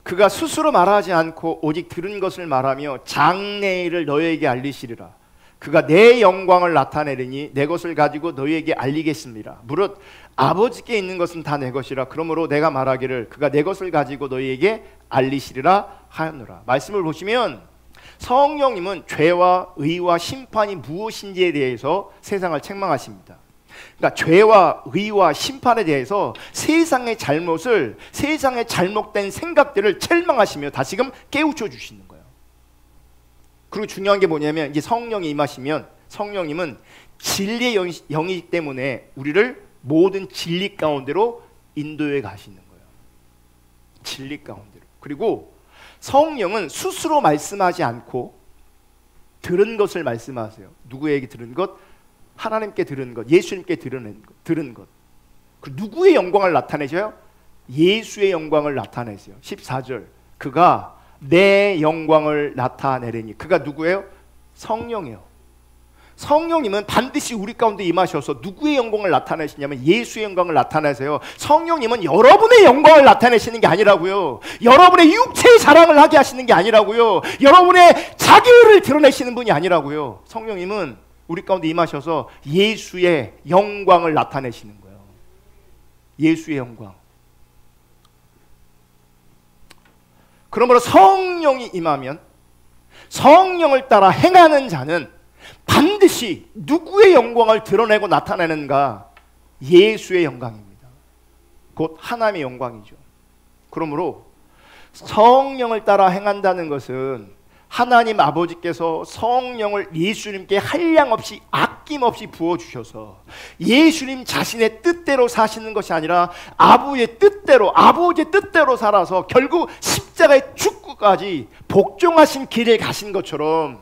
그가 스스로 말하지 않고 오직 들은 것을 말하며 장래일을 너희에게 알리시리라. 그가 내 영광을 나타내리니 내 것을 가지고 너희에게 알리겠습니다. 무릇 아버지께 있는 것은 다 내 것이라. 그러므로 내가 말하기를 그가 내 것을 가지고 너희에게 알리시리라 하였노라. 말씀을 보시면 성령님은 죄와 의와 심판이 무엇인지에 대해서 세상을 책망하십니다. 그러니까 죄와 의와 심판에 대해서 세상의 잘못을, 세상의 잘못된 생각들을 책망하시며 다시금 깨우쳐 주시는 거예요. 그리고 중요한 게 뭐냐면 이제 성령이 임하시면 성령님은 진리의 영이기 때문에 우리를 모든 진리 가운데로 인도해 가시는 거예요. 진리 가운데로. 그리고 성령은 스스로 말씀하지 않고 들은 것을 말씀하세요. 누구에게 들은 것? 하나님께 들은 것, 예수님께 들은 것. 그 누구의 영광을 나타내셔요? 예수의 영광을 나타내세요. 14절 그가 내 영광을 나타내리니. 그가 누구예요? 성령이에요. 성령님은 반드시 우리 가운데 임하셔서 누구의 영광을 나타내시냐면 예수의 영광을 나타내세요. 성령님은 여러분의 영광을 나타내시는 게 아니라고요. 여러분의 육체의 자랑을 하게 하시는 게 아니라고요. 여러분의 자기를 드러내시는 분이 아니라고요. 성령님은 우리 가운데 임하셔서 예수의 영광을 나타내시는 거예요. 예수의 영광. 그러므로 성령이 임하면 성령을 따라 행하는 자는 반드시 누구의 영광을 드러내고 나타내는가? 예수의 영광입니다. 곧 하나님의 영광이죠. 그러므로 성령을 따라 행한다는 것은 하나님 아버지께서 성령을 예수님께 한량없이 아낌없이 부어주셔서 예수님 자신의 뜻대로 사시는 것이 아니라 아버지의 뜻대로 살아서 결국 십자가의 죽기까지 복종하신 길을 가신 것처럼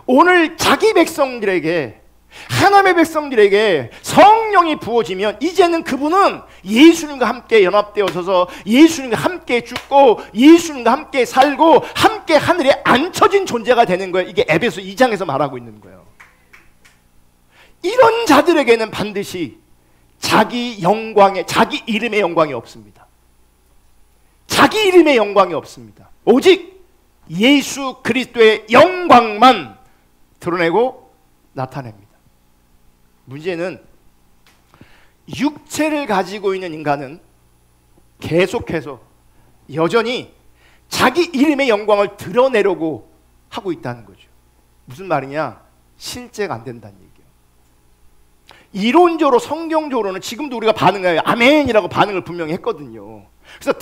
오늘 자기 백성들에게 하나님의 백성들에게 성령이 부어지면 이제는 그분은 예수님과 함께 연합되어서서 예수님과 함께 죽고 예수님과 함께 살고 함께 하늘에 앉혀진 존재가 되는 거예요. 이게 에베소 2장에서 말하고 있는 거예요. 이런 자들에게는 반드시 자기 이름의 영광이 없습니다. 자기 이름의 영광이 없습니다. 오직 예수 그리스도의 영광만 드러내고 나타냅니다. 문제는 육체를 가지고 있는 인간은 계속해서 여전히 자기 이름의 영광을 드러내려고 하고 있다는 거죠. 무슨 말이냐? 실제가 안 된다는 얘기예요. 이론적으로 성경적으로는 지금도 우리가 반응해요. 아멘이라고 반응을 분명히 했거든요. 그래서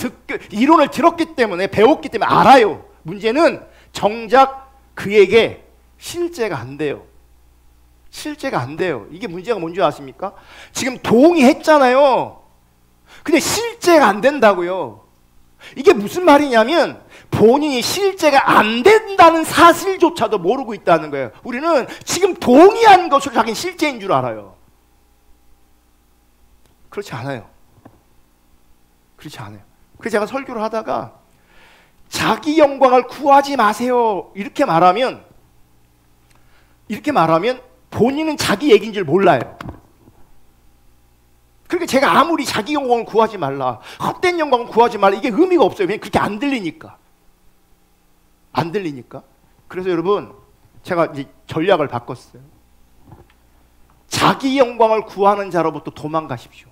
이론을 들었기 때문에 배웠기 때문에 알아요. 문제는 정작 그에게 실제가 안 돼요. 실제가 안 돼요. 이게 문제가 뭔지 아십니까? 지금 동의했잖아요. 근데 실제가 안 된다고요. 이게 무슨 말이냐면 본인이 실제가 안 된다는 사실조차도 모르고 있다는 거예요. 우리는 지금 동의한 것으로 자기는 실제인 줄 알아요. 그렇지 않아요. 그렇지 않아요. 그래서 제가 설교를 하다가 자기 영광을 구하지 마세요 이렇게 말하면 본인은 자기 얘기인 줄 몰라요. 그러니까 제가 아무리 자기 영광을 구하지 말라, 헛된 영광을 구하지 말라, 이게 의미가 없어요. 그냥 그렇게 안 들리니까. 그래서 여러분, 제가 이제 전략을 바꿨어요. 자기 영광을 구하는 자로부터 도망가십시오.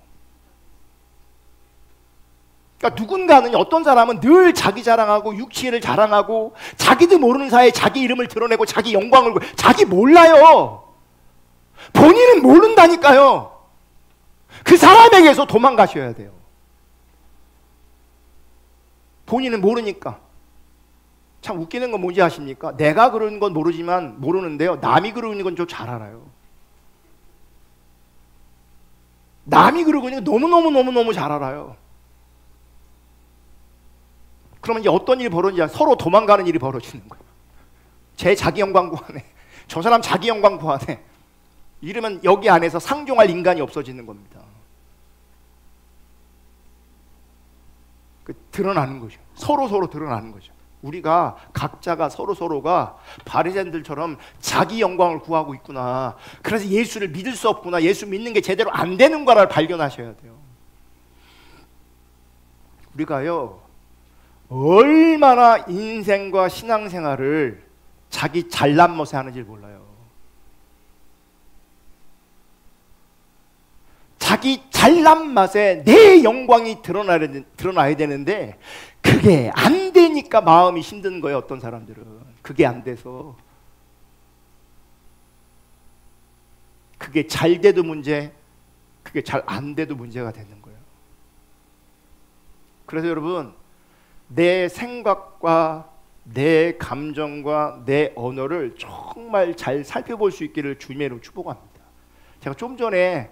그러니까 누군가는, 어떤 사람은 늘 자기 자랑하고 육체를 자랑하고 자기도 모르는 사이에 자기 이름을 드러내고 자기 영광을, 자기 몰라요. 본인은 모른다니까요. 그 사람에게서 도망가셔야 돼요. 본인은 모르니까. 참 웃기는 건 뭔지 아십니까? 내가 그러는 건 모르는데요, 남이 그러는 건 좀 잘 알아요. 남이 그러고 있는 건 너무너무 잘 알아요. 그러면 이제 어떤 일이 벌어지냐? 서로 도망가는 일이 벌어지는 거예요. 제 자기 영광 구하네, 저 사람 자기 영광 구하네. 이러면 여기 안에서 상종할 인간이 없어지는 겁니다. 드러나는 거죠. 서로 드러나는 거죠. 우리가 각자가 서로가 바리새인들처럼 자기 영광을 구하고 있구나, 그래서 예수를 믿을 수 없구나, 예수 믿는 게 제대로 안 되는 거를 발견하셔야 돼요. 우리가요, 얼마나 인생과 신앙생활을 자기 잘난 멋에 하는지 몰라요. 자기 잘난 맛에 내 영광이 드러나야 되는데 그게 안 되니까 마음이 힘든 거예요. 어떤 사람들은 그게 안 돼서, 그게 잘 돼도 문제, 그게 잘 안 돼도 문제가 되는 거예요. 그래서 여러분, 내 생각과 내 감정과 내 언어를 정말 잘 살펴볼 수 있기를 주님의 이름으로 축복합니다. 제가 좀 전에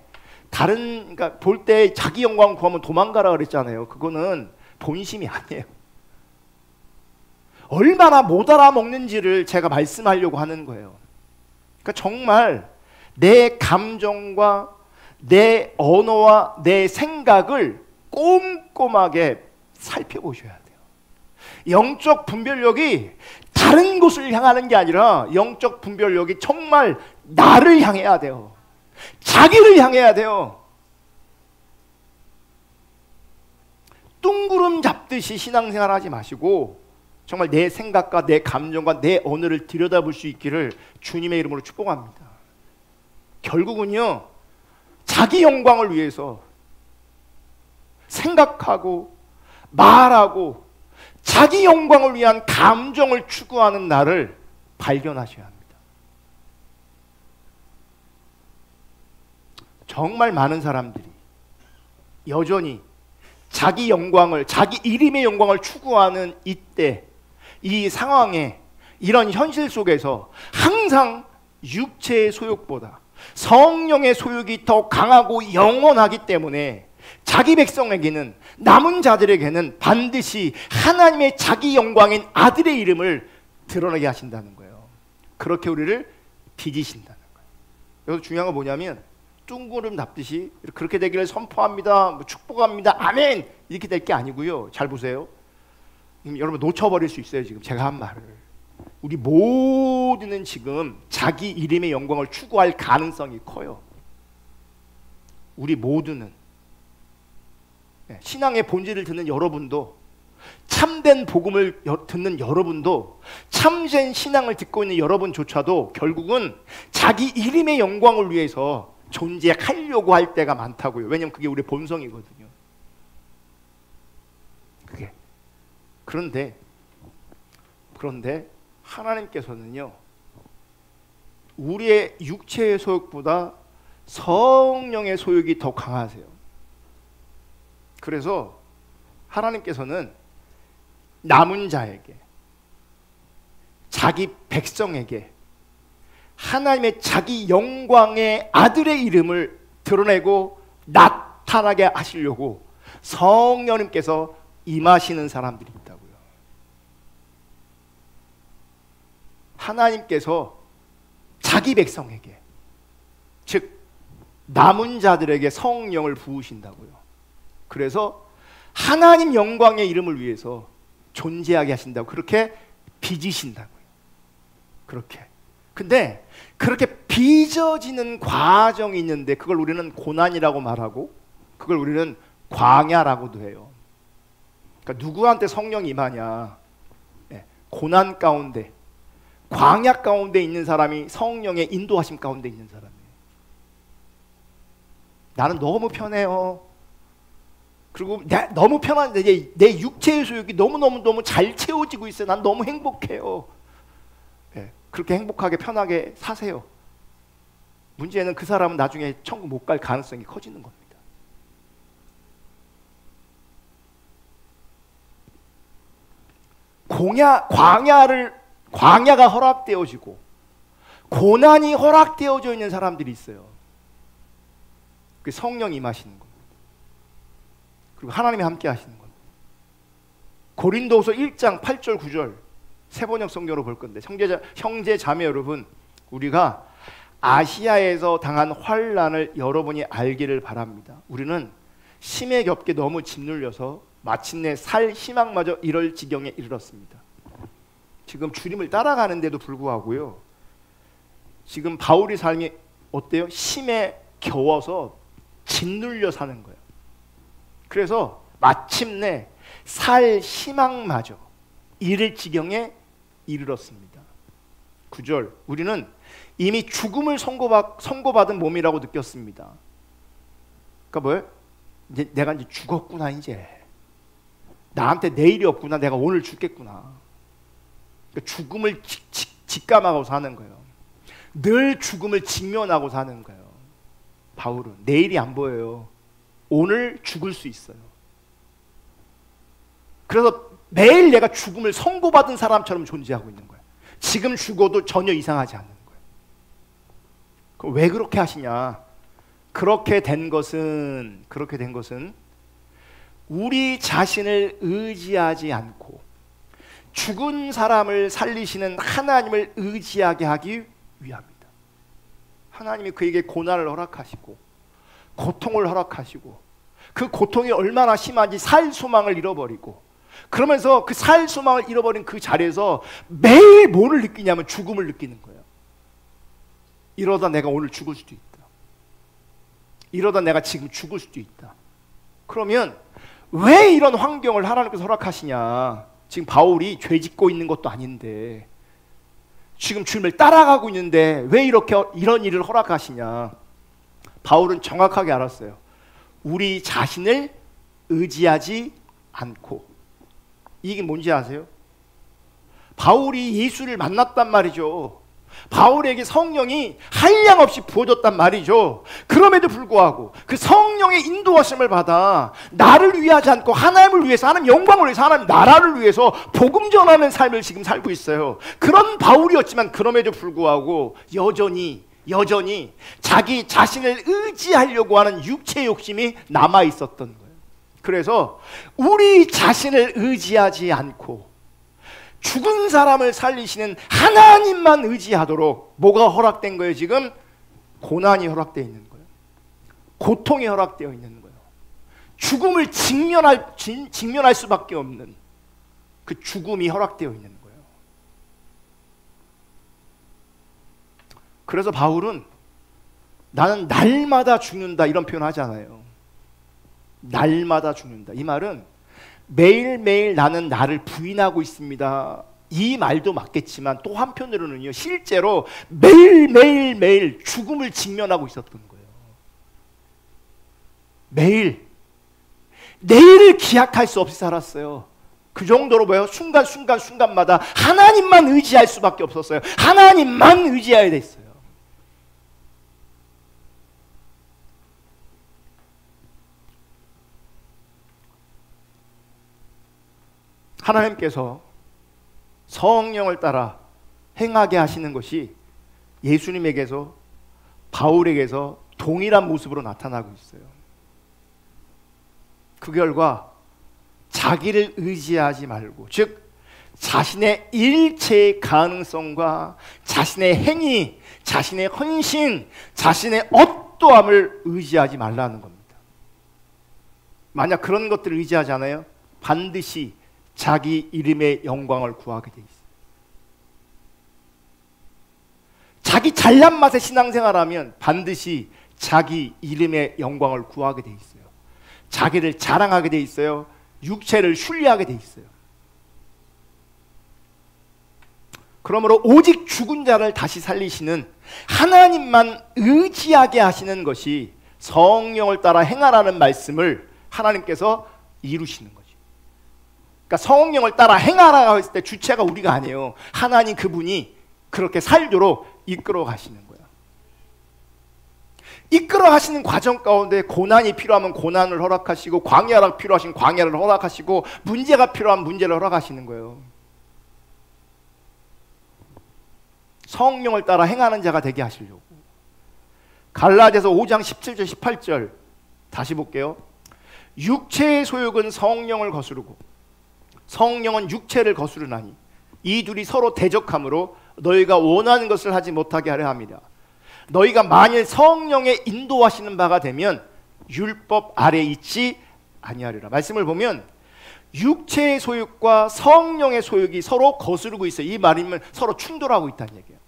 그러니까 볼 때 자기 영광 구하면 도망가라 그랬잖아요. 그거는 본심이 아니에요. 얼마나 못 알아먹는지를 제가 말씀하려고 하는 거예요. 그러니까 정말 내 감정과 내 언어와 내 생각을 꼼꼼하게 살펴보셔야 돼요. 영적 분별력이 다른 곳을 향하는 게 아니라 영적 분별력이 정말 나를 향해야 돼요. 자기를 향해야 돼요. 뚱구름 잡듯이 신앙생활 하지 마시고 정말 내 생각과 내 감정과 내 언어를 들여다볼 수 있기를 주님의 이름으로 축복합니다. 결국은요, 자기 영광을 위해서 생각하고 말하고 자기 영광을 위한 감정을 추구하는 나를 발견하셔야 합니다. 정말 많은 사람들이 여전히 자기 영광을, 자기 이름의 영광을 추구하는 이때, 이 상황에, 이런 현실 속에서 항상 육체의 소욕보다 성령의 소욕이 더 강하고 영원하기 때문에 자기 백성에게는, 남은 자들에게는 반드시 하나님의 자기 영광인 아들의 이름을 드러내게 하신다는 거예요. 그렇게 우리를 빚으신다는 거예요. 여기서 중요한 건 뭐냐면 뚱구름 잡듯이 그렇게 되기를 선포합니다, 축복합니다, 아멘 이렇게 될 게 아니고요. 잘 보세요. 여러분 놓쳐버릴 수 있어요. 지금 제가 한 말을. 우리 모두는 지금 자기 이름의 영광을 추구할 가능성이 커요. 우리 모두는. 신앙의 본질을 듣는 여러분도, 참된 복음을 듣는 여러분도, 참된 신앙을 듣고 있는 여러분조차도 결국은 자기 이름의 영광을 위해서 존재하려고 할 때가 많다고요. 왜냐하면 그게 우리 본성이거든요. 그게. 그런데 하나님께서는요, 우리의 육체의 소욕보다 성령의 소욕이 더 강하세요. 그래서 하나님께서는 남은 자에게, 자기 백성에게 하나님의 자기 영광의 아들의 이름을 드러내고 나타나게 하시려고 성령님께서 임하시는 사람들이 있다고요. 하나님께서 자기 백성에게, 즉 남은 자들에게 성령을 부으신다고요. 그래서 하나님 영광의 이름을 위해서 존재하게 하신다고, 그렇게 빚으신다고요. 그렇게. 근데 그렇게 빚어지는 과정이 있는데 그걸 우리는 고난이라고 말하고, 그걸 우리는 광야라고도 해요. 그러니까 누구한테 성령이 임하냐? 고난 가운데, 광야 가운데 있는 사람이 성령의 인도하심 가운데 있는 사람이에요. 나는 너무 편해요. 그리고 너무 편한데 내 육체의 소욕이 너무 잘 채워지고 있어요. 난 너무 행복해요. 그렇게 행복하게 편하게 사세요. 문제는 그 사람은 나중에 천국 못 갈 가능성이 커지는 겁니다. 광야가 허락되어지고 고난이 허락되어져 있는 사람들이 있어요. 그 성령이 임하시는 겁니다. 그리고 하나님이 함께 하시는 겁니다. 고린도후서 1장 8절 9절 세번역 성경으로 볼 건데, 형제 자매 여러분, 우리가 아시아에서 당한 환난을 여러분이 알기를 바랍니다. 우리는 심에 겹게 너무 짓눌려서 마침내 살 희망마저 이럴 지경에 이르렀습니다. 지금 주님을 따라가는데도 불구하고요, 지금 바울의 삶이 어때요? 심에 겨워서 짓눌려 사는 거예요. 그래서 마침내 살 희망마저 이를 지경에 이르렀습니다. 9절, 우리는 이미 죽음을 선고받은 몸이라고 느꼈습니다. 그러니까 뭐예요? 내가 이제 죽었구나. 이제 나한테 내일이 없구나. 내가 오늘 죽겠구나. 그러니까 죽음을 직감하고 사는 거예요. 늘 죽음을 직면하고 사는 거예요. 바울은 내일이 안 보여요. 오늘 죽을 수 있어요. 그래서 매일 내가 죽음을 선고받은 사람처럼 존재하고 있는 거예요. 지금 죽어도 전혀 이상하지 않는 거예요. 그럼 왜 그렇게 하시냐? 그렇게 된 것은 우리 자신을 의지하지 않고 죽은 사람을 살리시는 하나님을 의지하게 하기 위함이다. 하나님이 그에게 고난을 허락하시고 고통을 허락하시고, 그 고통이 얼마나 심한지 살 소망을 잃어버리고, 그러면서 그 살 소망을 잃어버린 그 자리에서 매일 뭐를 느끼냐면 죽음을 느끼는 거예요. 이러다 내가 오늘 죽을 수도 있다. 이러다 내가 지금 죽을 수도 있다. 그러면 왜 이런 환경을 하나님께서 허락하시냐? 지금 바울이 죄 짓고 있는 것도 아닌데, 지금 주님을 따라가고 있는데 왜 이런 일을 허락하시냐? 바울은 정확하게 알았어요. 우리 자신을 의지하지 않고. 이게 뭔지 아세요? 바울이 예수를 만났단 말이죠. 바울에게 성령이 한량없이 부어졌단 말이죠. 그럼에도 불구하고 그 성령의 인도하심을 받아 나를 위하지 않고 하나님을 위해서, 하나님 영광을 위해서, 하나님 나라를 위해서 복음 전하는 삶을 지금 살고 있어요. 그런 바울이었지만 그럼에도 불구하고 여전히 자기 자신을 의지하려고 하는 육체의 욕심이 남아 있었던 거예요. 그래서 우리 자신을 의지하지 않고 죽은 사람을 살리시는 하나님만 의지하도록 뭐가 허락된 거예요? 지금 고난이 허락되어 있는 거예요. 고통이 허락되어 있는 거예요. 죽음을 직면할 수밖에 없는 그 죽음이 허락되어 있는 거예요. 그래서 바울은 나는 날마다 죽는다 이런 표현 하잖아요. 날마다 죽는다. 이 말은 매일매일 나는 나를 부인하고 있습니다. 이 말도 맞겠지만 또 한편으로는요, 실제로 매일 죽음을 직면하고 있었던 거예요. 매일 내일을 기약할 수 없이 살았어요. 그 정도로 뭐예요? 순간마다 하나님만 의지할 수밖에 없었어요. 하나님만 의지해야 됐어요. 하나님께서 성령을 따라 행하게 하시는 것이 예수님에게서, 바울에게서 동일한 모습으로 나타나고 있어요. 그 결과 자기를 의지하지 말고, 즉 자신의 일체의 가능성과 자신의 행위, 자신의 헌신, 자신의 어떠함을 의지하지 말라는 겁니다. 만약 그런 것들을 의지하잖아요, 반드시 자기 이름의 영광을 구하게 돼 있어요. 자기 잘난 맛의 신앙생활하면 반드시 자기 이름의 영광을 구하게 돼 있어요. 자기를 자랑하게 돼 있어요. 육체를 순리하게 돼 있어요. 그러므로 오직 죽은 자를 다시 살리시는 하나님만 의지하게 하시는 것이 성령을 따라 행하라는 말씀을 하나님께서 이루시는 거죠. 그러니까 성령을 따라 행하라고 했을 때 주체가 우리가 아니에요. 하나님 그분이 그렇게 살도록 이끌어 가시는 거예요. 이끌어 가시는 과정 가운데 고난이 필요하면 고난을 허락하시고, 광야가 필요하신 광야를 허락하시고, 문제가 필요한 문제를 허락하시는 거예요. 성령을 따라 행하는 자가 되게 하시려고. 갈라디아서 5장 17절 18절 다시 볼게요. 육체의 소욕은 성령을 거스르고 성령은 육체를 거스르나니 이 둘이 서로 대적하므로 너희가 원하는 것을 하지 못하게 하려 합니다. 너희가 만일 성령의 인도하시는 바가 되면 율법 아래 있지 아니하리라. 말씀을 보면 육체의 소욕과 성령의 소욕이 서로 거스르고 있어요. 이 말이면 서로 충돌하고 있다는 얘기예요.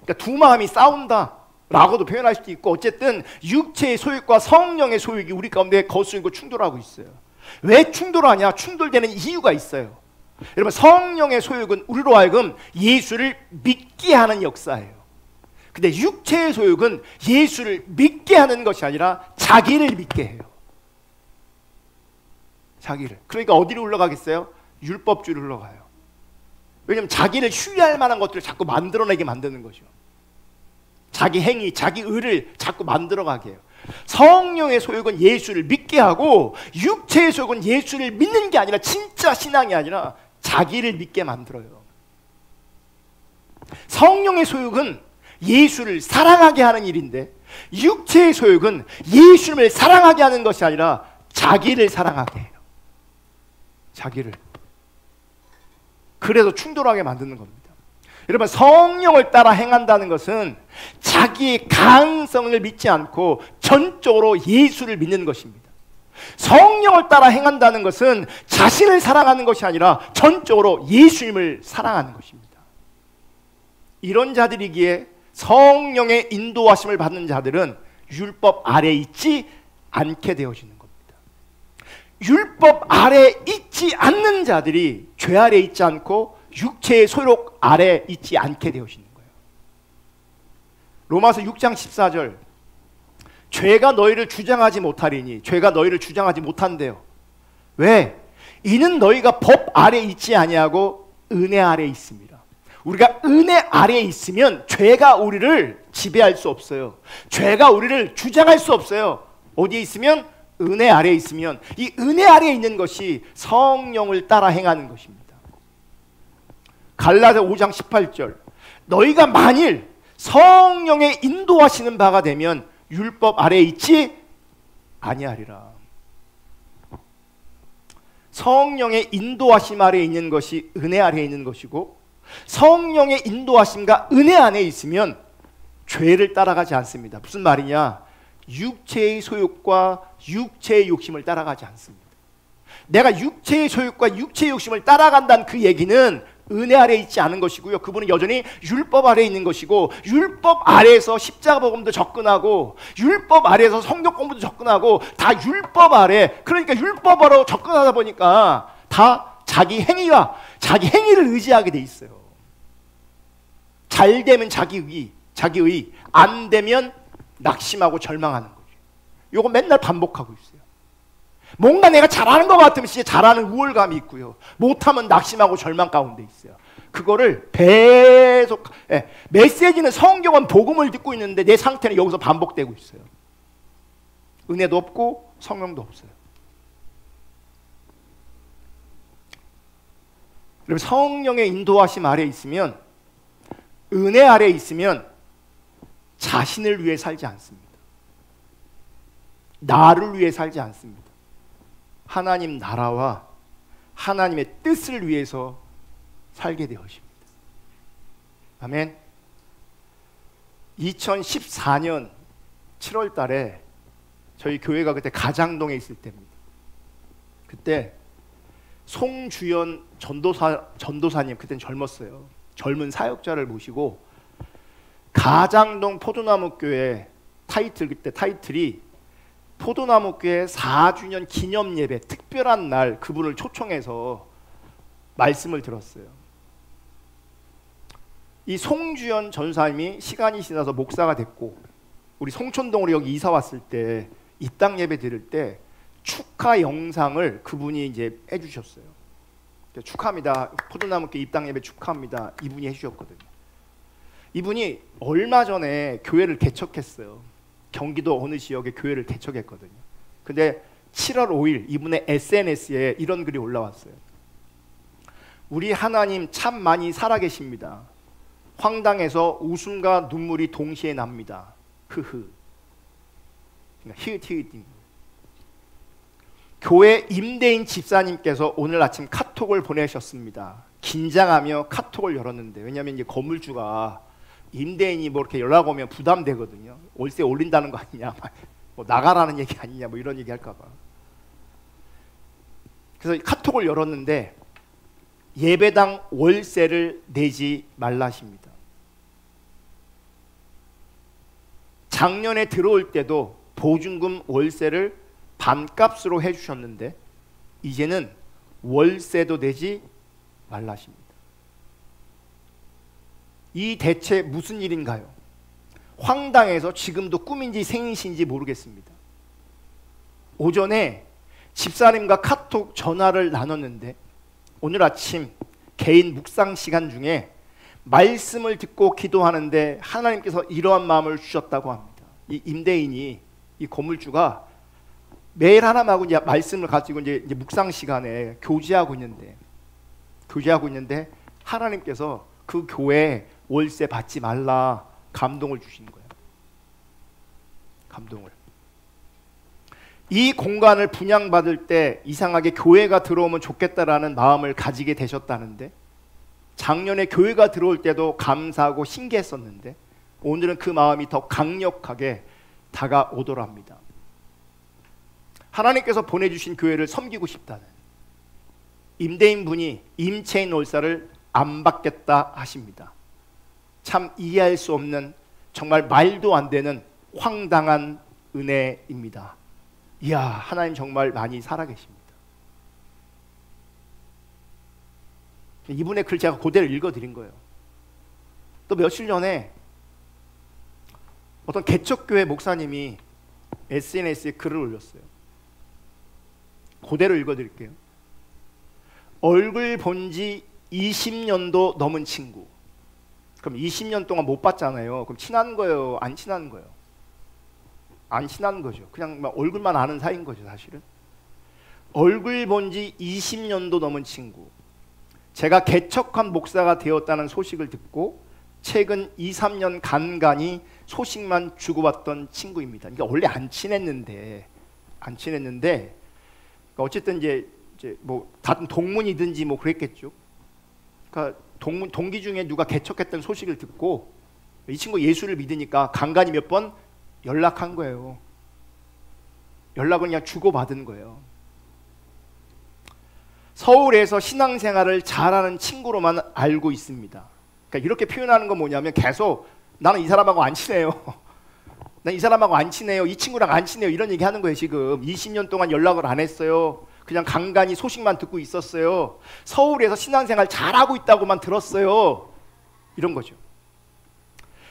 그러니까 두 마음이 싸운다 라고도 표현할 수도 있고, 어쨌든 육체의 소욕과 성령의 소욕이 우리 가운데 거스르고 충돌하고 있어요. 왜 충돌하냐? 충돌되는 이유가 있어요. 여러분, 성령의 소욕은 우리로 하여금 예수를 믿게 하는 역사예요. 근데 육체의 소욕은 예수를 믿게 하는 것이 아니라 자기를 믿게 해요. 자기를. 그러니까 어디로 흘러가겠어요? 율법주의로 흘러가요. 왜냐하면 자기를 휴유할 만한 것들을 자꾸 만들어내게 만드는 거죠. 자기 행위, 자기 의를 자꾸 만들어가게 해요. 성령의 소욕은 예수를 믿게 하고, 육체의 소욕은 예수를 믿는 게 아니라, 진짜 신앙이 아니라 자기를 믿게 만들어요. 성령의 소욕은 예수를 사랑하게 하는 일인데, 육체의 소욕은 예수님을 사랑하게 하는 것이 아니라 자기를 사랑하게 해요. 자기를. 그래서 충돌하게 만드는 겁니다. 여러분, 성령을 따라 행한다는 것은 자기의 가능성을 믿지 않고 전적으로 예수를 믿는 것입니다. 성령을 따라 행한다는 것은 자신을 사랑하는 것이 아니라 전적으로 예수님을 사랑하는 것입니다. 이런 자들이기에 성령의 인도하심을 받는 자들은 율법 아래에 있지 않게 되어지는 겁니다. 율법 아래에 있지 않는 자들이 죄 아래에 있지 않고 육체의 소욕 아래에 있지 않게 되어지는 거예요. 로마서 6장 14절, 죄가 너희를 주장하지 못하리니, 죄가 너희를 주장하지 못한대요. 왜? 이는 너희가 법 아래에 있지 아니하고 은혜 아래에 있습니다. 우리가 은혜 아래에 있으면 죄가 우리를 지배할 수 없어요. 죄가 우리를 주장할 수 없어요. 어디에 있으면? 은혜 아래에 있으면. 이 은혜 아래에 있는 것이 성령을 따라 행하는 것입니다. 갈라디아 5장 18절, 너희가 만일 성령의 인도하시는 바가 되면 율법 아래에 있지 아니하리라. 성령의 인도하심 아래에 있는 것이 은혜 아래에 있는 것이고, 성령의 인도하심과 은혜 안에 있으면 죄를 따라가지 않습니다. 무슨 말이냐? 육체의 소욕과 육체의 욕심을 따라가지 않습니다. 내가 육체의 소욕과 육체의 욕심을 따라간다는 그 얘기는 은혜 아래에 있지 않은 것이고요. 그분은 여전히 율법 아래에 있는 것이고, 율법 아래에서 십자가 복음도 접근하고, 율법 아래에서 성경 공부도 접근하고, 다 율법 아래. 그러니까 율법으로 접근하다 보니까 다 자기 행위와 자기 행위를 의지하게 돼 있어요. 잘 되면 자기의, 안 되면 낙심하고 절망하는 거죠. 이거 맨날 반복하고 있어요. 뭔가 내가 잘하는 것 같으면 진짜 잘하는 우월감이 있고요. 못하면 낙심하고 절망 가운데 있어요. 그거를 계속, 메시지는 성경은 복음을 듣고 있는데 내 상태는 여기서 반복되고 있어요. 은혜도 없고 성령도 없어요. 여러분, 성령의 인도하심 아래에 있으면, 은혜 아래에 있으면 자신을 위해 살지 않습니다. 나를 위해 살지 않습니다. 하나님 나라와 하나님의 뜻을 위해서 살게 되어집니다. 아멘. 2014년 7월 달에 저희 교회가 그때 가장동에 있을 때입니다. 그때 송주연 전도사님, 그때는 젊었어요. 젊은 사역자를 모시고 가장동 포도나무 교회 그때 타이틀이 포도나무 교회 4주년 기념 예배, 특별한 날, 그분을 초청해서 말씀을 들었어요. 이 송주연 전사님이 시간이 지나서 목사가 됐고, 우리 송촌동으로 여기 이사 왔을 때 입당 예배 드릴 때 축하 영상을 그분이 이제 해주셨어요. 축하합니다. 포도나무 교회 입당 예배 축하합니다. 이분이 해주셨거든요. 이분이 얼마 전에 교회를 개척했어요. 경기도 어느 지역에 교회를 개척했거든요. 근데 7월 5일 이분의 SNS에 이런 글이 올라왔어요. 우리 하나님 참 많이 살아계십니다. 황당해서 웃음과 눈물이 동시에 납니다. 흐흐. 그러니까 히읗. 교회 임대인 집사님께서 오늘 아침 카톡을 보내셨습니다. 긴장하며 카톡을 열었는데, 왜냐하면 이제 건물주가 임대인이 뭐 이렇게 연락 오면 부담되거든요. 월세 올린다는 거 아니냐, 뭐 나가라는 얘기 아니냐, 뭐 이런 얘기 할까 봐. 그래서 카톡을 열었는데 예배당 월세를 내지 말라 하십니다. 작년에 들어올 때도 보증금 월세를 반값으로 해주셨는데 이제는 월세도 내지 말라 하십니다. 이 대체 무슨 일인가요? 황당해서 지금도 꿈인지 생신인지 모르겠습니다. 오전에 집사님과 카톡 전화를 나눴는데 오늘 아침 개인 묵상 시간 중에 말씀을 듣고 기도하는데 하나님께서 이러한 마음을 주셨다고 합니다. 이 임대인이, 이 건물주가 매일 하나님하고 이제 말씀을 가지고 이제 묵상 시간에 교제하고 있는데 하나님께서 그 교회에 월세 받지 말라 감동을 주신 거예요. 감동을. 이 공간을 분양받을 때 이상하게 교회가 들어오면 좋겠다라는 마음을 가지게 되셨다는데, 작년에 교회가 들어올 때도 감사하고 신기했었는데 오늘은 그 마음이 더 강력하게 다가오더랍니다. 하나님께서 보내주신 교회를 섬기고 싶다는, 임대인분이 임차인 월세를 안 받겠다 하십니다. 참 이해할 수 없는, 정말 말도 안 되는 황당한 은혜입니다. 이야, 하나님 정말 많이 살아계십니다. 이분의 글 제가 그대로 읽어드린 거예요. 또 며칠 전에 어떤 개척교회 목사님이 SNS에 글을 올렸어요. 그대로 읽어드릴게요. 얼굴 본 지 20년도 넘은 친구. 그럼 20년 동안 못 봤잖아요. 그럼 친한 거예요? 안 친한 거예요? 안 친한 거죠. 그냥 막 얼굴만 아는 사이인 거죠, 사실은. 얼굴 본 지 20년도 넘은 친구. 제가 개척한 목사가 되었다는 소식을 듣고 최근 2, 3년 간간히 소식만 주고받던 친구입니다. 그러니까 원래 안 친했는데 그러니까 어쨌든 이제 뭐 다른 동문이든지 뭐 그랬겠죠. 그러니까 동기 중에 누가 개척했다는 소식을 듣고 이 친구 예수를 믿으니까 간간히 몇 번 연락한 거예요. 연락은 그냥 주고받은 거예요. 서울에서 신앙생활을 잘하는 친구로만 알고 있습니다. 그러니까 이렇게 표현하는 건 뭐냐면 계속 나는 이 사람하고 안 친해요. 난 이 사람하고 안 친해요. 이 친구랑 안 친해요. 이런 얘기 하는 거예요. 지금 20년 동안 연락을 안 했어요. 그냥 간간히 소식만 듣고 있었어요. 서울에서 신앙생활 잘하고 있다고만 들었어요. 이런 거죠.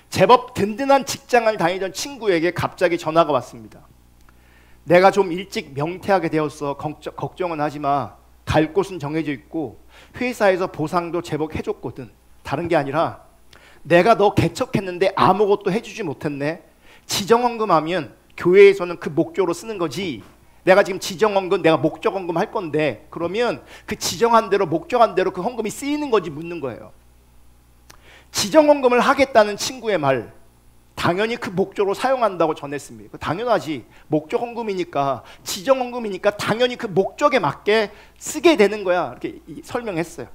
제법 든든한 직장을 다니던 친구에게 갑자기 전화가 왔습니다. 내가 좀 일찍 명퇴하게 되었어. 걱정은 하지 마. 갈 곳은 정해져 있고 회사에서 보상도 제법 해줬거든. 다른 게 아니라 내가 너 개척했는데 아무것도 해주지 못했네. 지정헌금하면 교회에서는 그 목적으로 쓰는 거지. 내가 지금 지정헌금, 내가 목적헌금 할 건데 그러면 그 지정한 대로 목적한 대로 그 헌금이 쓰이는 거지 묻는 거예요. 지정헌금을 하겠다는 친구의 말, 당연히 그 목적으로 사용한다고 전했습니다. 당연하지. 목적헌금이니까, 지정헌금이니까 당연히 그 목적에 맞게 쓰게 되는 거야. 이렇게 설명했어요.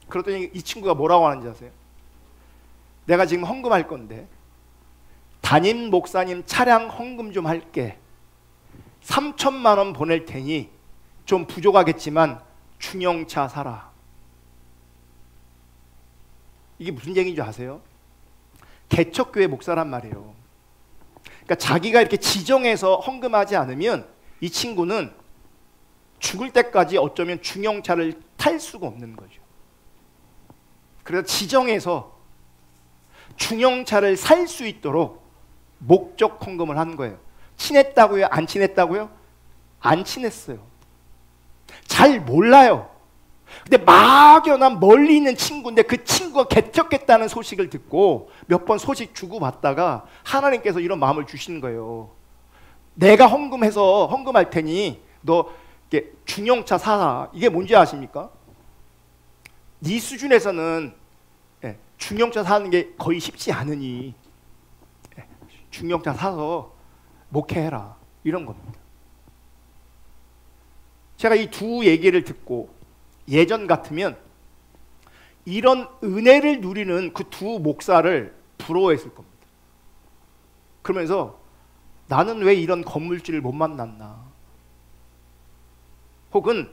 그러더니 이 친구가 뭐라고 하는지 아세요? 내가 지금 헌금할 건데 담임 목사님 차량 헌금 좀 할게. 3천만 원 보낼 테니 좀 부족하겠지만 중형차 사라. 이게 무슨 얘기인 줄 아세요? 개척교회 목사란 말이에요. 그러니까 자기가 이렇게 지정해서 헌금하지 않으면 이 친구는 죽을 때까지 어쩌면 중형차를 탈 수가 없는 거죠. 그래서 지정해서 중형차를 살 수 있도록 목적 헌금을 한 거예요. 친했다고요? 안 친했다고요? 안 친했어요. 잘 몰라요. 근데 막연한 멀리 있는 친구인데 그 친구가 개척했다는 소식을 듣고 몇 번 소식 주고받다가 하나님께서 이런 마음을 주시는 거예요. 내가 헌금할 테니 너 중형차 사라. 이게 뭔지 아십니까? 네 수준에서는 중형차 사는 게 거의 쉽지 않으니 중형차 사서 목회해라. 이런 겁니다. 제가 이 두 얘기를 듣고 예전 같으면 이런 은혜를 누리는 그 두 목사를 부러워했을 겁니다. 그러면서 나는 왜 이런 건물주를 못 만났나? 혹은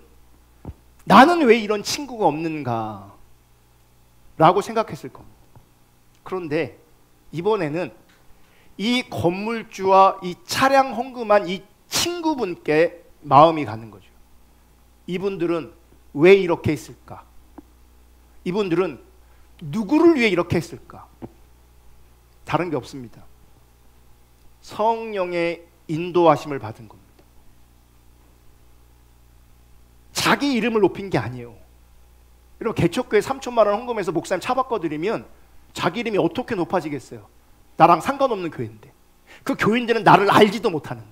나는 왜 이런 친구가 없는가? 라고 생각했을 겁니다. 그런데 이번에는 이 건물주와 이 차량 헌금한 이 친구분께 마음이 가는 거죠. 이분들은 왜 이렇게 했을까? 이분들은 누구를 위해 이렇게 했을까? 다른 게 없습니다. 성령의 인도하심을 받은 겁니다. 자기 이름을 높인 게 아니에요. 여러분 개척교회 3천만 원 헌금해서 목사님 차 바꿔드리면 자기 이름이 어떻게 높아지겠어요? 나랑 상관없는 교회인데. 그 교인들은 나를 알지도 못하는데.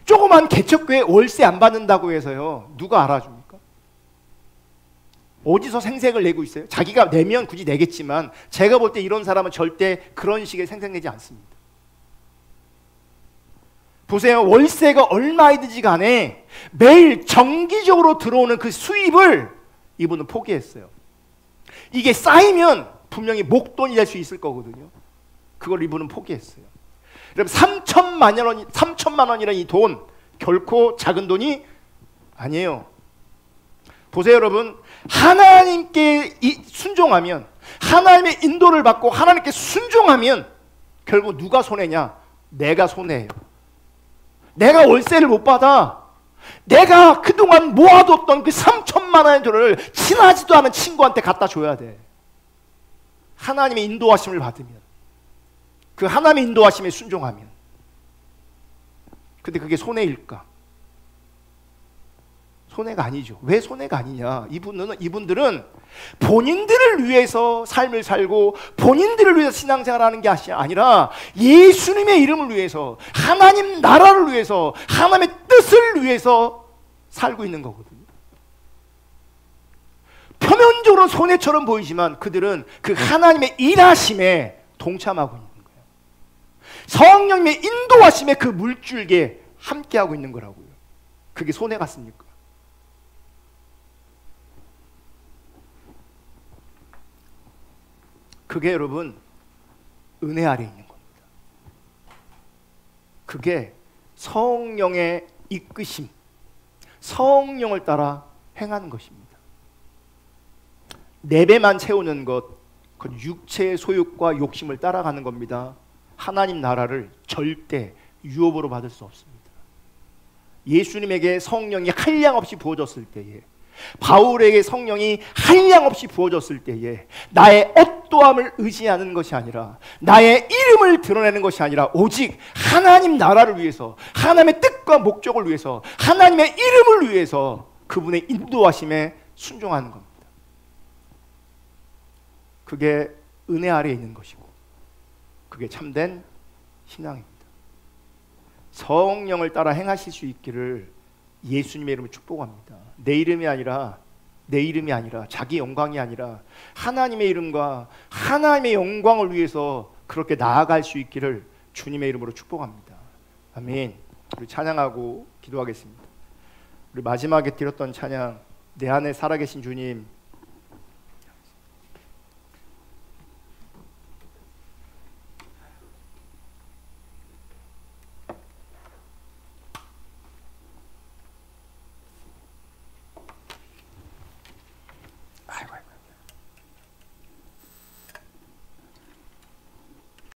조그만 개척교회 월세 안 받는다고 해서요 누가 알아줍니까? 어디서 생색을 내고 있어요? 자기가 내면 굳이 내겠지만 제가 볼 때 이런 사람은 절대 그런 식의 생색내지 않습니다. 보세요. 월세가 얼마이든지 간에 매일 정기적으로 들어오는 그 수입을 이분은 포기했어요. 이게 쌓이면 분명히 목돈이 될 수 있을 거거든요. 그걸 이분은 포기했어요. 여러분 3천만 원이라는 이 돈 결코 작은 돈이 아니에요. 보세요 여러분. 하나님께 순종하면, 하나님의 인도를 받고 하나님께 순종하면 결국 누가 손해냐? 내가 손해예요. 내가 월세를 못 받아. 내가 그동안 모아뒀던 그 3천만 원의 돈을 친하지도 않은 친구한테 갖다 줘야 돼. 하나님의 인도하심을 받으면, 그 하나님의 인도하심에 순종하면. 근데 그게 손해일까? 손해가 아니죠. 왜 손해가 아니냐? 이분들은 본인들을 위해서 삶을 살고 본인들을 위해서 신앙생활하는 게 아니라 예수님의 이름을 위해서, 하나님 나라를 위해서, 하나님의 뜻을 위해서 살고 있는 거거든요. 표면적으로 손해처럼 보이지만 그들은 그 하나님의 일하심에 동참하고 있는 거예요. 성령님의 인도하심에 그 물줄기에 함께하고 있는 거라고요. 그게 손해 같습니까? 그 그게 여러분 은혜 아래 있는 겁니다. 그게 성령의 이끄심, 성령을 따라 행하는 것입니다. 내 배만 채우는 것, 그 육체의 소욕과 욕심을 따라가는 겁니다. 하나님 나라를 절대 유업으로 받을 수 없습니다. 예수님에게 성령이 한량없이 부어졌을 때에, 바울에게 성령이 한량없이 부어졌을 때에 나의 어떠함을 의지하는 것이 아니라, 나의 이름을 드러내는 것이 아니라 오직 하나님 나라를 위해서, 하나님의 뜻과 목적을 위해서, 하나님의 이름을 위해서 그분의 인도하심에 순종하는 겁니다. 그게 은혜 아래에 있는 것이고, 그게 참된 신앙입니다. 성령을 따라 행하실 수 있기를 예수님의 이름으로 축복합니다. 내 이름이 아니라 자기 영광이 아니라 하나님의 이름과 하나님의 영광을 위해서 그렇게 나아갈 수 있기를 주님의 이름으로 축복합니다. 아멘. 우리 찬양하고 기도하겠습니다. 우리 마지막에 드렸던 찬양, 내 안에 살아계신 주님,